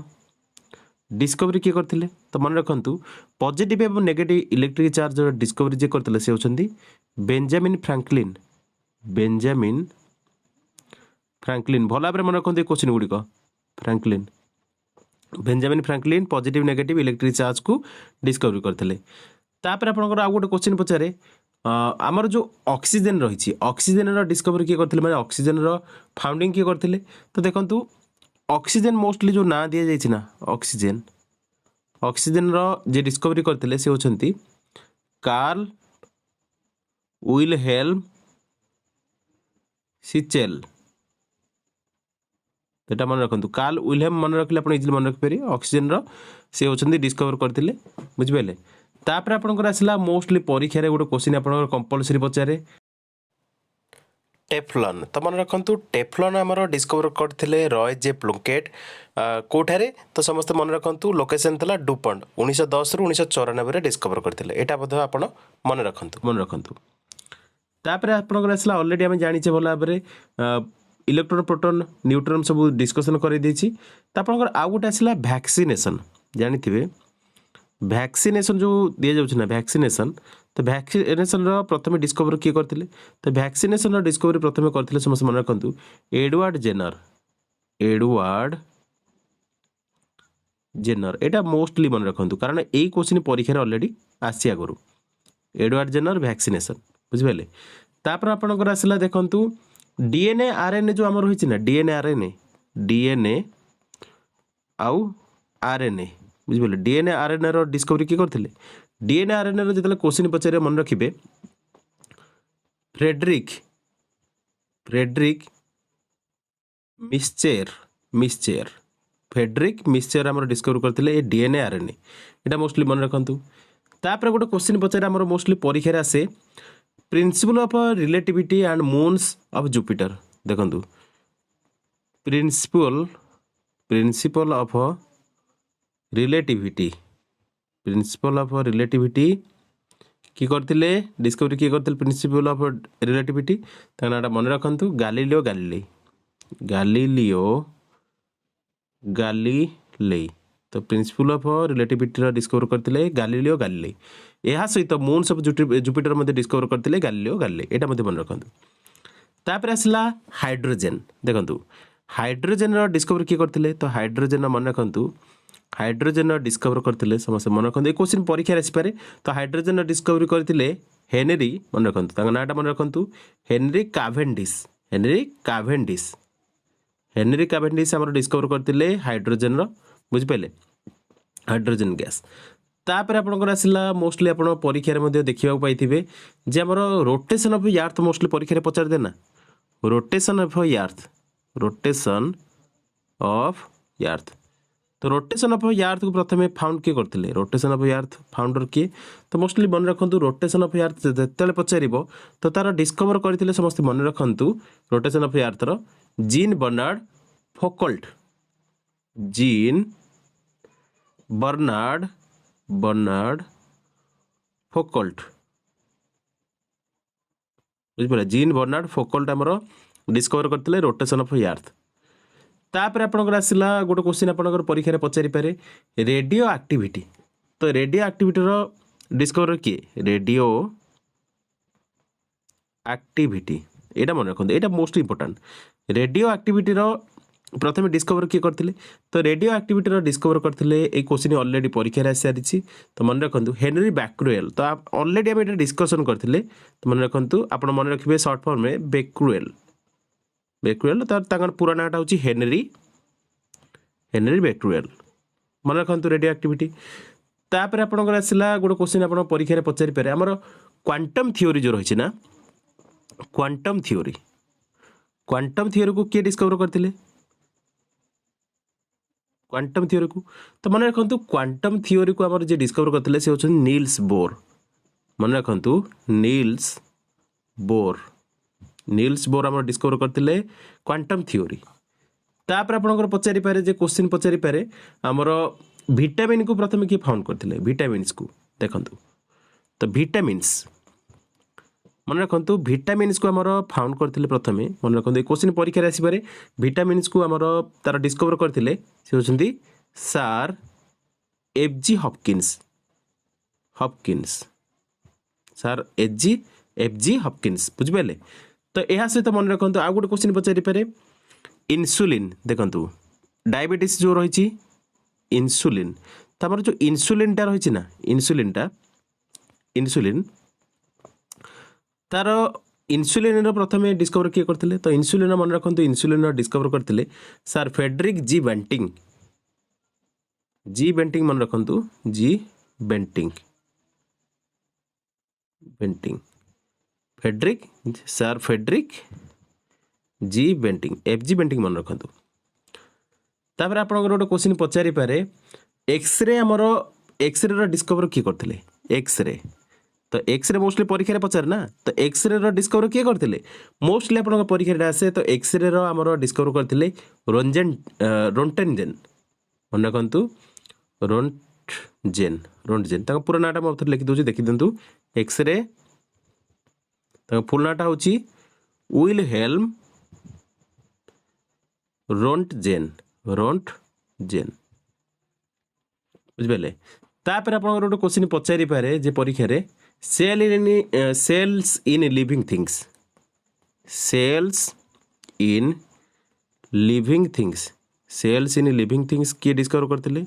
डिस्कवरी किए करते तो मन रखु पॉजिटिव एवं नेगेटिव इलेक्ट्रिक चार्ज रो डिस्कवरी जे करते से होचंदी बेंजामिन फ्रैंकलिन भला भाव मन रखते क्वेश्चन गुड़िक Benjamin Franklin positive negative electric charge को डिस्कवरी करते तापर आपंकर आउ गोटे क्वेश्चन पचारे आमर जो ऑक्सीजन रही ऑक्सीजन डिस्कवरी किए करते माने ऑक्सीजन फाउंडिंग किए करते तो देखो ऑक्सीजन मोस्टली जो ना दि जाइए ना ऑक्सीजन जे डिस्कवरी करते से होचंती कार्ल विलहेल्म सिचेल तो मन रखु कार्ल विलहेल्म मन रखिले आप इजिली मन रखिपारे ऑक्सीजन से होचंती डिस्कवर करते बुझिपारे तापर आपनकर आसला मोस्टली परीक्षा रे गोटे क्वेश्चन आपनकर कंपलसरी पचारे टेफ्लॉन तो मन रखु टेफ्लॉन आमर डिस्कवर करते रॉय जे प्लुंकेट कौठारे तो समस्त मन रखु लोकेशन था डुपॉन्ट 1910 रु 1994 डिस्कवर करते यहाँ बोध आप मन रखु तापर आपंकर आसला अलरेडी आम जाचे भल भाव इलेक्ट्रॉन प्रोटॉन न्यूट्रॉन सब डिस्कसन कर आपंकर आउ गोटे आसला वैक्सीनेशन जानी वैक्सीनेशन जो दि जाऊँ वैक्सीनेशन तो वैक्सीनेशन प्रथम डिस्कवर किए करते तो वैक्सीनेशन डिस्कवरी प्रथम करते समस्त मन रखु एडवर्ड जेनर यहाँ मोस्टली मन रखु कारण यही क्वेश्चन परीक्षा अलरेडी आसी आगु एडवर्ड जेनर वैक्सीनेशन बुझिपारे तापर आपंकर आसला देखु डीएनए आरएनए जो आम रही डीएनए आउ आरएनए बुझिपारे डीएनए आरएनए रो डिस्कवरी किए करते डीएनए आरएनए रो जिते क्वेश्चन पचारे मन रखिए फ्रेडरिक मिस्चेर आम डिस्कवर करते डीएनए आरएनए यहाँ मोस्टली मन रखु तापर गोटे क्वेश्चन पचारे आम मोस्टली परीक्षा आसे principle of relativity and moons of Jupiter देखंतु प्रिंसिपल ऑफ रिलेटिविटी कि करथिले डिस्कवरी किए करथिले प्रिंसिपल ऑफ रिलेटिविटी तार नाटा मन रखंतु गालीलियो तो प्रिंसिपल ऑफ रिलेटिविटी डिस्कवर करथिले गालीलियो गालीलेई यह सहित moons of Jupiter Madhya discover करथिले गालीलियो गालीलेई एटा मध्य मन रखंतु तापर आसला हाइड्रोजेन देखंतु हाइड्रोजेन डिस्कवर किए करथिले तो हाइड्रोजेन मन रखंतु हाइड्रोजेन डिस्कवर करथिले समस्त मन रखंतु ए क्वेश्चन परीक्षा आसी पारे तो हाइड्रोजेन डिस्कवरी करथिले हेनरी मन रखंतु तांका नाटा मन रखंतु हेनरी कावेंडिश हमर डिस्कवर करथिले हाइड्रोजेन बुझिपाले हाइड्रोजेन गैस तापर आपनकर आसला मोस्टली आपण परीक्षा मध्ये देखिबा पाइथिबे जे हमर रोटेशन ऑफ अर्थ मोस्टली परीक्षा पचार देना रोटेशन ऑफ अर्थ तो रोटेशन ऑफ अर्थ को प्रथमे फाउंड किए करथिले रोटेशन ऑफ अर्थ फाउंडर किए तो मोस्टली मन रखंतु रोटेशन ऑफ अर्थ जेतेले पचारिबो तो तार डिस्कवर करथिले समस्त मन रखंतु रोटेशन ऑफ अर्थ रो जीन बर्नार्ड फोकल्ट बुझिपारे जीन बर्नार्ड फोकल्ट आमर डिस्कवर करथिले रोटेशन ऑफ अर्थ तापर आपनकर आसला गोटे क्वेश्चन आपनकर परीक्षा पचारि पारे रेडियो एक्टिविटी तो रेडियो एक्टिविटी रो डिस्कवर किए रेडियो एक्टिविटी एटा मन रखंतु एटा मोस्ट इंपोर्टेंट रेडियो एक्टिविटी रो प्रथम डिस्कवर किए करथिले तो रेडियो एक्टिविटी रो डिस्कवर करथिले ए क्वेश्चन ऑलरेडी परीक्षा रे आसी तो मन रखंतु हेनरी बैक्रुएल तो आप ऑलरेडी हम एटा डिस्कशन करथिले तो मन रखंतु आपण मन रखिबे शॉर्ट फॉर्म में बैक्रुएल तार पूरा नाटा होची हेनरी बैक्रुएल मन रखंतु रेडियो एक्टिविटी तापर आपनकर आसला गोटे क्वेश्चन आपण परीक्षा रे पचारि पारे हमर क्वांटम थ्योरी जो रहिछि ना क्वांटम थ्योरी को किए डिस्कवर करथिले क्वांटम थ्योरी को तो मन रखंतु क्वांटम थ्योरी को हमर जे डिस्कवर करथिले से होछन नील्स बोर मन रखंतु नील्स बोर हमर डिस्कवर करथिले क्वांटम थ्योरी तापर आपनकर पचारि पारे जे क्वेश्चन पचारि पारे हमर विटामिन को प्रथम किए फाउंड करथिले विटामिन्स को देखंतु तो विटामिन्स मन रखंतु विटामिन्स को हमर फाउंड करथिले प्रथमे मन रखंतु ए क्वेश्चन परीक्षा रे आसी पारे विटामिन्स को हमर तार डिस्कवर करथिले से होछंती सर एफजी हॉपकिंस बुझ पाले तो यह सहित मन रखंतु आ गोटे क्वेश्चन पचारि पारे इंसुलिन देखंतु डायबिटीज जो रही इंसुलिन तो हमर जो इंसुलिनटा रही ना इंसुलिन तार इंसुलिन प्रथम डिस्कवर किए करते तो इंसुलिन मन रखंतु इंसुलिन डिस्कवर करते सर फ्रेडरिक जी बेंटिंग मन रखंतु जी बेंटिंग फ्रेडरिक जी बेंटिंग एफजी बेंटिंग मन रखंतु तापर आपनकर गोटे क्वेश्चन पचारि पारे एक्सरे रो डिस्कवर किए करते एक्सरे तो एक्सरे मोस्टली परीक्षा पचारे ना तो एक्सरे डिस्कवर किए करते मोस्टली आप परीक्षा आसे तो एक्सरे आमर डिस्कवर करते रोन्टेनजेन मन रखु रोन्टजेन पूरा नाटा मुझे लिखि दूसरी देखी दिंतु एक्सरे फुल नाटा हूँ विलहेल्म रोन्टजेन बुझे तापर आप गोटे क्वेश्चन पचारि पारे जे परीक्षा सेल्स इन लिविंग थिंग्स किए डिस्कवर करते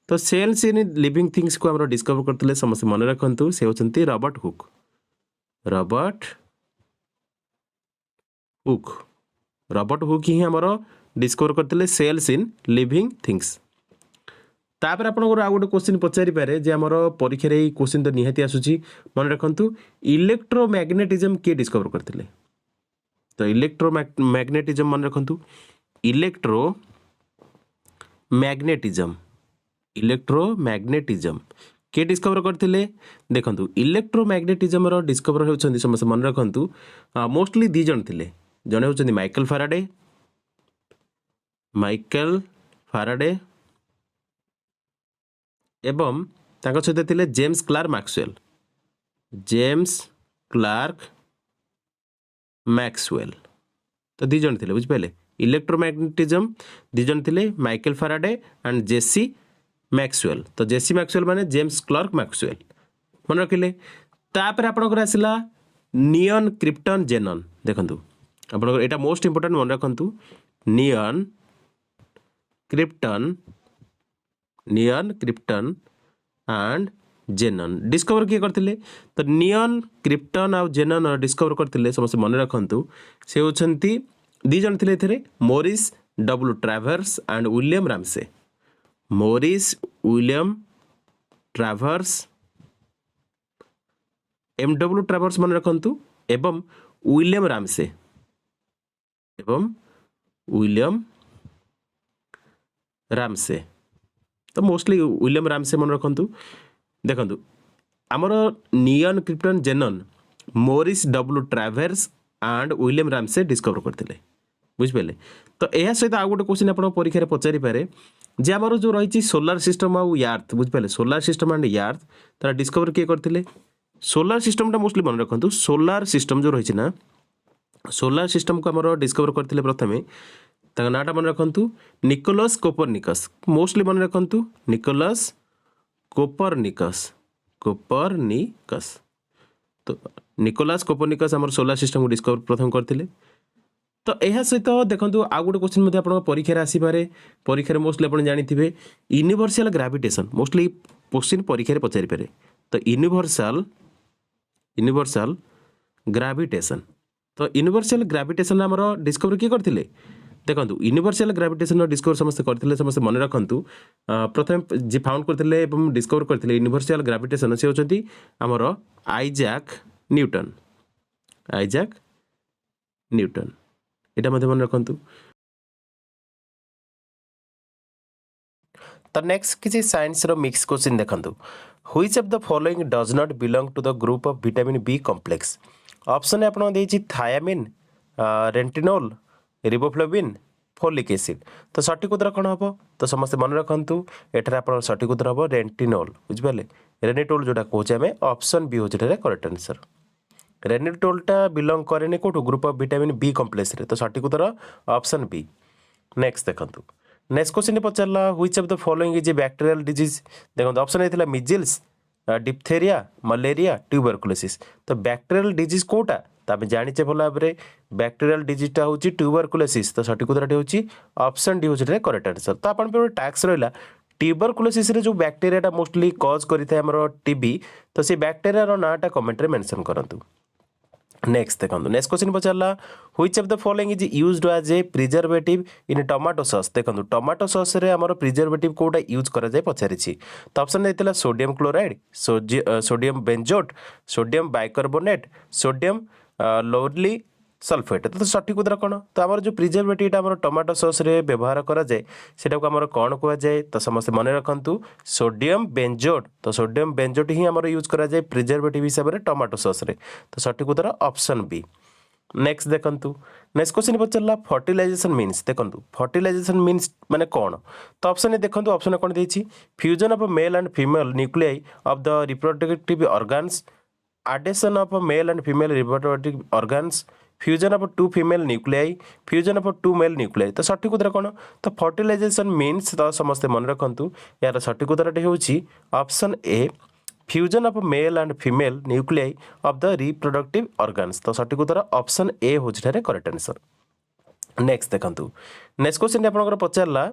तो सेल्स इन लिविंग थिंग्स को हम डिस्कवर करते समस्त मन रखु से होती रॉबर्ट हुक ही आमर डिस्कवर करते सेल्स इन लिविंग थिंग्स तापर आप गोटे क्वेश्चन पचारि पारे जे आमर परीक्षा क्वेश्चन तो निहाती आसूची मन रखु इलेक्ट्रोमैग्नेटिज्म किए डिस्कवर करते तो इलेक्ट्रोमैग्नेटिज्म मन रखु इलेक्ट्रोमैग्नेटिज्म किए डिस्कवर करते देखु इलेक्ट्रोमैग्नेटिज्म डिस्कवर होती समस्त मन रखु मोस्टली दी जन थे जड़े होती माइकल फाराडे एवं तांको सहित थे जेम्स क्लार्क मैक्सवेल तो दी जन थे बुझिपारे इलेक्ट्रोमैग्नेटिज्म दी जन थे माइकल फाराडे एंड जेसी मैक्सवेल तो जेसी मैक्सवेल माने जेम्स क्लार्क मैक्सवेल मन रखिले तापर आपनकर आसिला नियन क्रिप्टन जेनन देखंतु आपनकर एटा मोस्ट इंपोर्टेंट मन रखंतु नियन क्रिप्टन एंड जेनन डिस्कवर किए करते तो नियन क्रिप्टन आउ जेनन डिस्कवर करते समस्त मन रखु से होती दी जन थे Morris W Travers and William Ramsay MW Travers मन रखु एवं विलियम रामसे तो मोस्टली विलियम रामसे मन रखु देखु आमर neon krypton xenon Morris W Travers and William Ramsay discover करते बुझिपारे तो यह सहित आउ गोटे क्वेश्चन आप परीक्षा पचारि पारे जे आमर जो रही सोलार सिस्टम आउ यार्थ बुझिपारे सोलार सिस्टम एंड यार्थ तार डिस्कवर किए करते सोलार सिस्टमटा मोस्टली मन रखु सोलार सिस्टम जो रही ना सोलार सिस्टम को आमर डिस्कवर करते प्रथमे नाटा मन रखु निकोलस कोपरनिकस मोस्टली मन रखु निकोलस कोपरनिकस तो निकोलस कोपरनिकस आमर सोलार सिस्टम को डिस्कवर प्रथम करते तो यह सहित देखो आउ गोटे क्वेश्चन आप परीक्षा आसपे परीक्षा मोस्टली आप जानी यूनिवर्सल ग्राविटेशन मोस्टली क्वेश्चन परीक्षा पचारि पारे तो यूनिवर्सल ग्राविटेशन तो यूनिवर्सल ग्राविटेशन आमर डिस्कवर किए करते देखो यूनिवर्सल ग्राविटेशन डिस्कवर समस्त मन रखु प्रथम जी फाउंड करते डिस्कवर करते यूनिवर्सल ग्राविटेशन से होती आमर आइजैक न्यूटन एटा मन रखु तो नेक्स्ट किसी साइंस रो मिक्स क्वेश्चन देखंतु which of the following does not belong to the group of vitamin B complex option आपन देछि thiamine retinol riboflavin folic acid तो सठिक उत्तर कौन हम तो समस्त मन रखु एठार आप सठिक उत्तर हम रेंटिनोल बुझिपारे रेनिटोल जोटा कहे आम ऑप्शन बी हूँ करेक्ट आंसर रेनिटोलटा बिलोंग करे कौटू group of vitamin B complex रे तो सठिक उत्तर ऑप्शन बी नेक्स्ट देखंतु नेक्स्ट क्वेश्चन पचारा which of the following is a bacterial disease देखो ऑप्शन होता मिजिल्स डिप्थेरिया मलेरिया ट्यूबरकुलोसिस तो बैक्टीरियल डिजीज कोटा तो आम जाने भल भाव में बैक्टीरियल डिजीजटा हूँ ट्यूबरकुलोसिस तो सठिक उत्तर हूँ ऑप्शन डी हूँ करेक्ट आंसर तो आप टैक्स रहा ट्यूबरकुलोसिस रे जो बैक्टीरिया मोस्टली कज कर टीबी तो से बैक्टीरिया नाटा कमेंट रे मेंशन करंतु नेक्स्ट देखो नेक्स्ट क्वेश्चन पचारा which of the following is used as a preservative in tomato sauce देखो टोमाटो सॉस रे हमर प्रिजर्वेटिव कोटा यूज करा जाय पचारिछि तो ऑप्शन देतिला sodium chloride sodium benzoate sodium bicarbonate sodium lauryl sulphate. तो सठिक उत्तर कौन? तो आम जो प्रिजर्वेटिव आम टमाटो सॉस रे व्यवहार करा जाए सेटा को आम कौन कह जाए? तो समस्त मन रखु सोडियम बेंजोट। तो सोडियम बेंजोट ही आम यूज करा जाए प्रिजर्वेटिव हिसाब से टमाटो सॉस रे। तो सठिक उत्तर ऑप्शन बी। नेक्स्ट देखु नेक्स्ट क्वेश्चन पचारा फर्टिलाइजेशन मीन्स। देखो फर्टिलाइजेशन मीन्स माने कौन? तो ऑप्शन देखो ऑप्शन कौन देती? Fusion of male and female nuclei of the reproductive organs, addition of a male and female reproductive organs, fusion of two female nuclei, fusion of two male nuclei। तो सठिक उत्तर कौन? तो फर्टिलाइजेशन मीन्स तो समस्ते मन रखु यार सठिक उत्तर होची option A fusion of male and female nuclei of the reproductive organs. तो सठिक उत्तर ऑप्शन ए होची करेक्ट आंसर। नेक्स्ट देखंतु नेक्स्ट क्वेश्चन आपनकर पचारला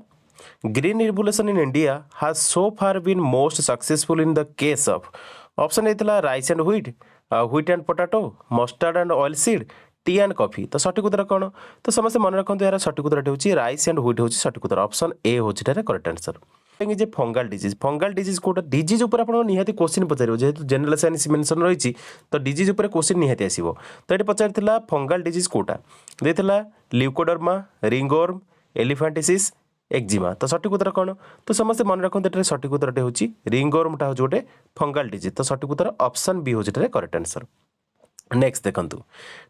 green revolution in India has so far been most successful in the case of. Option A rice and wheat and potato, mustard and oil seed, tea and coffee. तो सठिक उत्तर कौन? तो समस्त मन रखु यार सठिक उत्तर होची राइस एंड व्हीट होची सठिक उत्तर ऑप्शन ए होची करेक्ट आंसर। जे फंगाल डिजीज कोटा डिजीज ऊपर आपन निहाती क्वेश्चन पचारिबो जेहेतु जनरल साइंस मेंशन रहिछि तो डिजीज ऊपर क्वेश्चन निहाती आसीबो। तो एटी पचारथिला फंगाल डिजीज कोटा देथिला ल्यूकोडर्मा, रिंगवर्म, एलिफेंटिसिस, एक्जिमा। तो सठिक उत्तर कौन? तो समस्त मन रखु एटा सठिक उत्तर होची रिंगवर्मटा होची गोटे फंगाल डिजीज। तो सठिक उत्तर ऑप्शन बी होची करेक्ट आंसर। नेक्स्ट देखंतु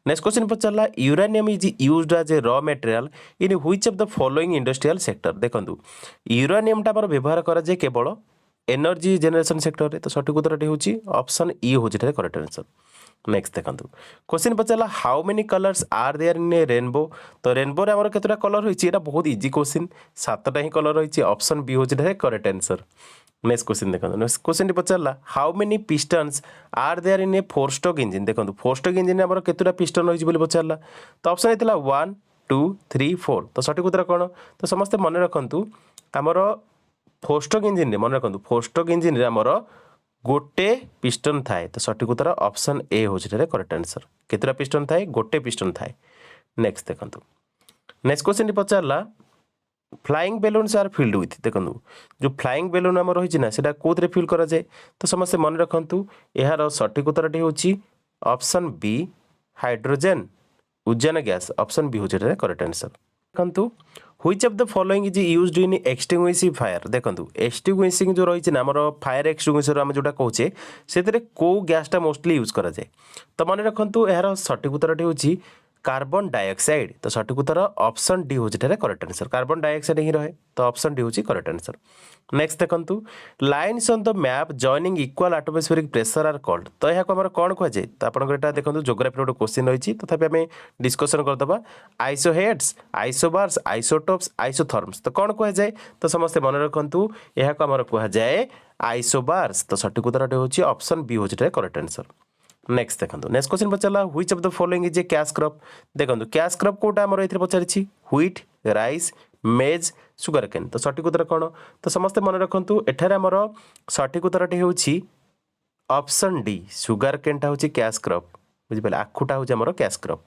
नेक्स्ट क्वेश्चन पचारला uranium is used as a raw material in which of the following industrial sector. देखंतु यूरानियमटा पर व्यवहार करा जाए केवल एनर्जी जनरेशन सेक्टर रे। तो सठिक उत्तर होची ऑप्शन ई होची करेक्ट आंसर। नेक्स्ट देखंतु क्वेश्चन पचारला how many colours are there in a rainbow. तो रेनबो रे हमर केतरा कलर होईची? एटा बहुत इजी क्वेश्चन, 7टा ही कलर होईची ऑप्शन बी होची करेक्ट आंसर। नेक्स्ट क्वेश्चन देखो नेक्स्ट क्वेश्चन पचारला how many pistons are there in a 4 stroke engine. देखो 4 स्ट्रोक इंजिन हमर केतरा पिस्टन होईची बोली पचारला। तो ऑप्शन एतला 1 2 3 4। तो सठिक उत्तर कौन? तो समस्त मन रखु हमर 4 स्ट्रोक इंजिन रे मन रखु 4 स्ट्रोक इंजिन रे हमर गोटे पिस्टन थाए। तो सठिक उत्तर ऑप्शन ए होची करेक्ट आंसर। केतरा पिस्टन थाए? गोटे पिस्टन थाए। नेक्स्ट देखंतु नेक्स्ट क्वेश्चन पचारला flying balloons are filled with. देखो जो फ्लाइंग बेलून आम रही ना से कौन फिल करा जाए? तो समस्त मन रखु यार सठिक उत्तर होची ऑप्शन बी हाइड्रोजेन उद्यान गैस। ऑप्शन बी होची करेक्ट आंसर। देखो which of the following is used in extinguishing fire. देखो एक्सटिंग्विशिंग जो रही ना आमर फायर एक्सटिंग्विशर आम जोटा कहे से कौ गैसटा मोस्टली यूज करा जाए? तो मन रखु यार सठिक उत्तर होची कार्बन डाइऑक्साइड। तो सठिक उत्तर ऑप्शन डी होची करेक्ट आंसर। कार्बन डाइऑक्साइड ही रहे तो ऑप्शन डी होची करेक्ट आंसर। नेक्स्ट देखंतु lines on the map joining equal atmospheric pressure are called. तो यह को कौन कह जाए? तो आपन एटा देखंतु ज्योग्राफी गोटे क्वेश्चन रही तथापि आम डिस्कशन करदबा आइसोहेड्स, आइसोबार्स, आइसोटोप्स, आइसोथर्म्स। तो कौन कह जाए? तो समस्त मन रखु यह को आमर कह जाए आइसोबार्स। तो सठिक उत्तर होची ऑप्शन बी होची करेक्ट आंसर। नेक्स्ट देखो नेक्स्ट क्वेश्चन पचारा which of the following is a cash crop. देखो कैश क्रॉप कोटा आमर एथिरे पचारिछि wheat, rice, maize, sugar cane. तो सठिक उत्तर कौन? तो समस्त मन रखु एठारे आमर सठिक उत्तर होची ऑप्शन डी सुगर केनटा होची कैश क्रॉप। बुझि पाले आखुटा होची आमर कैश क्रॉप।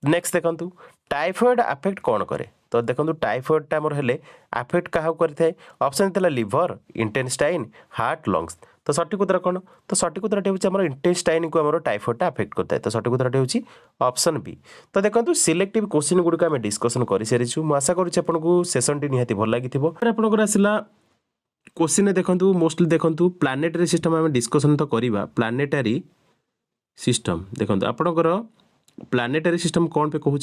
नेक्स्ट देखंतु टाइफॉइड अफेक्ट कौन करे? तो देखो टाइफॉइडटा आमर हेले अफेक्ट क्या करें? ऑप्शन था लिवर, इंटेस्टाइन, हार्ट, लंग्स। तो सठिक उत्तर कौन? तो सठिक उत्तर होची इंटेस्टाइन को आमर टाइफॉइडटा अफेक्ट करता है। तो सठिक उत्तर होची ऑप्शन बी। तो देखो सिलेक्टिव क्वेश्चन गुड़िक आम डिस्कसन कर सारी आशा करूँ सेसन टी निहाती भल लगी आपंकर आसला क्वेश्चन देखो मोस्टली देखो प्लानेटरी सिस्टम आम डिस्कसन तो करवा। प्लानेटरी सिस्टम देखो आपंकर प्लानेटरी सिस्टम कौन पे कहूँ?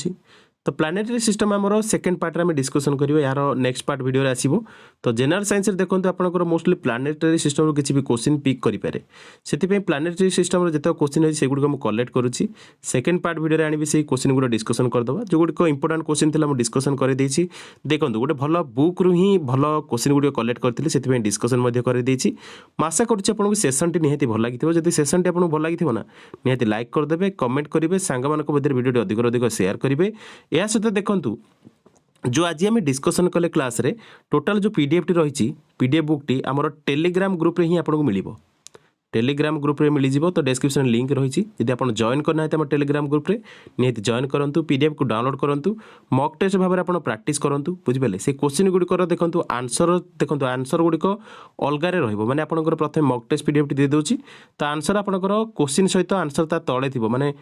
तो प्लानेटरी सिस्टम आमर सेकेंड पार्ट में डिस्कसन करियो यार नेक्स्ट पार्ट वीडियो आसीबो। तो जनरल साइंस रे देखो आपनकर मोस्टली प्लानेटरी सिस्टम किसी भी क्वेश्चन पिक करि पारे सेति प्लानेटरी सिस्टम जत क्वेश्चन होई सेगुड को कलेक्ट करूची। सेकेंड पार्ट वीडियो रे आनी से क्वेश्चन गुडा डिस्कसन करदबा जो गुड को इंपोर्टेंट क्वेश्चन थिला हम डिस्कसन कर देछि। देखो गोटे भल बुक रु ही भल क्वेश्चन गुड कलेक्ट करथिले सेति डिस्कसन मध्ये कर देछि। आशा करूची आपनको सेशन टी निहाती भल लागिथिबो। जदि सेशन टी आपनको भल लागिथिबो ना निहाती लाइक कर देबे, कमेंट करिवे, सांग मानको मध्ये वीडियो अधिक अधिक शेयर करिवे। या सहित देखंतु जो आज आम डिस्कसन कले क्लास रे टोटाल जो पीडीएफ टी रही पीडीएफ बुक टी आमर टेलीग्राम ग्रुप रे ही आपको मिलिबो। टेलीग्राम ग्रुप रे मिल जिवो तो डिस्क्रिप्शन लिंक रही जदि आप जॉइन करना है टेलीग्राम ग्रुप रे निहाती जॉइन करूँ पीडीएफ को डाउनलोड करूँ मॉक टेस्ट भाव में आप प्रैक्टिस करूँ बुझिपारे से क्वेश्चन गुड़िकर देखो आंसर गुड़िक अलग रही आपंकर प्रथम मॉक टेस्ट पीडीएफ टी दे दूसरी तो आंसर आपंकर क्वेश्चन सहित आंसर ता तले थी माने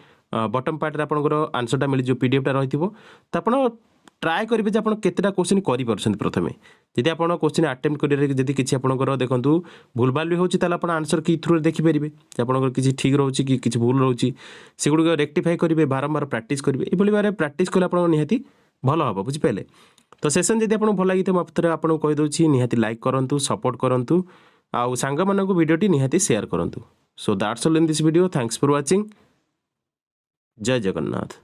बटम पार्ट रे आपंकर आंसरटा मिल जो पीडीएफ टा रही तो आप ट्राए करेंगे जे आप केतेटा क्वेश्चन कर प्रथमे जदि आप क्वेश्चन अटेम्प्ट करेंगे किसी आपंकर देखो भूलभाल भी होती आप आंसर की थ्रू देखिपारे आपंकर किसी ठीक रोचे कि किसी भूल रोचे सेगुड़ रेक्टिफाई करेंगे बारंबार प्रैक्टिस करेंगे ये भाव में प्रैक्टिस कले आप निहाती भल हम बुझिपारे तो सेशन जब आपको भल लगी मुझे आपको कहीदे निहाती लाइक करूँ सपोर्ट करूँ आउ सांग मानक वीडियोटी निहाती शेयर करूँ so that's all in this video thanks for watching जय जगन्नाथ।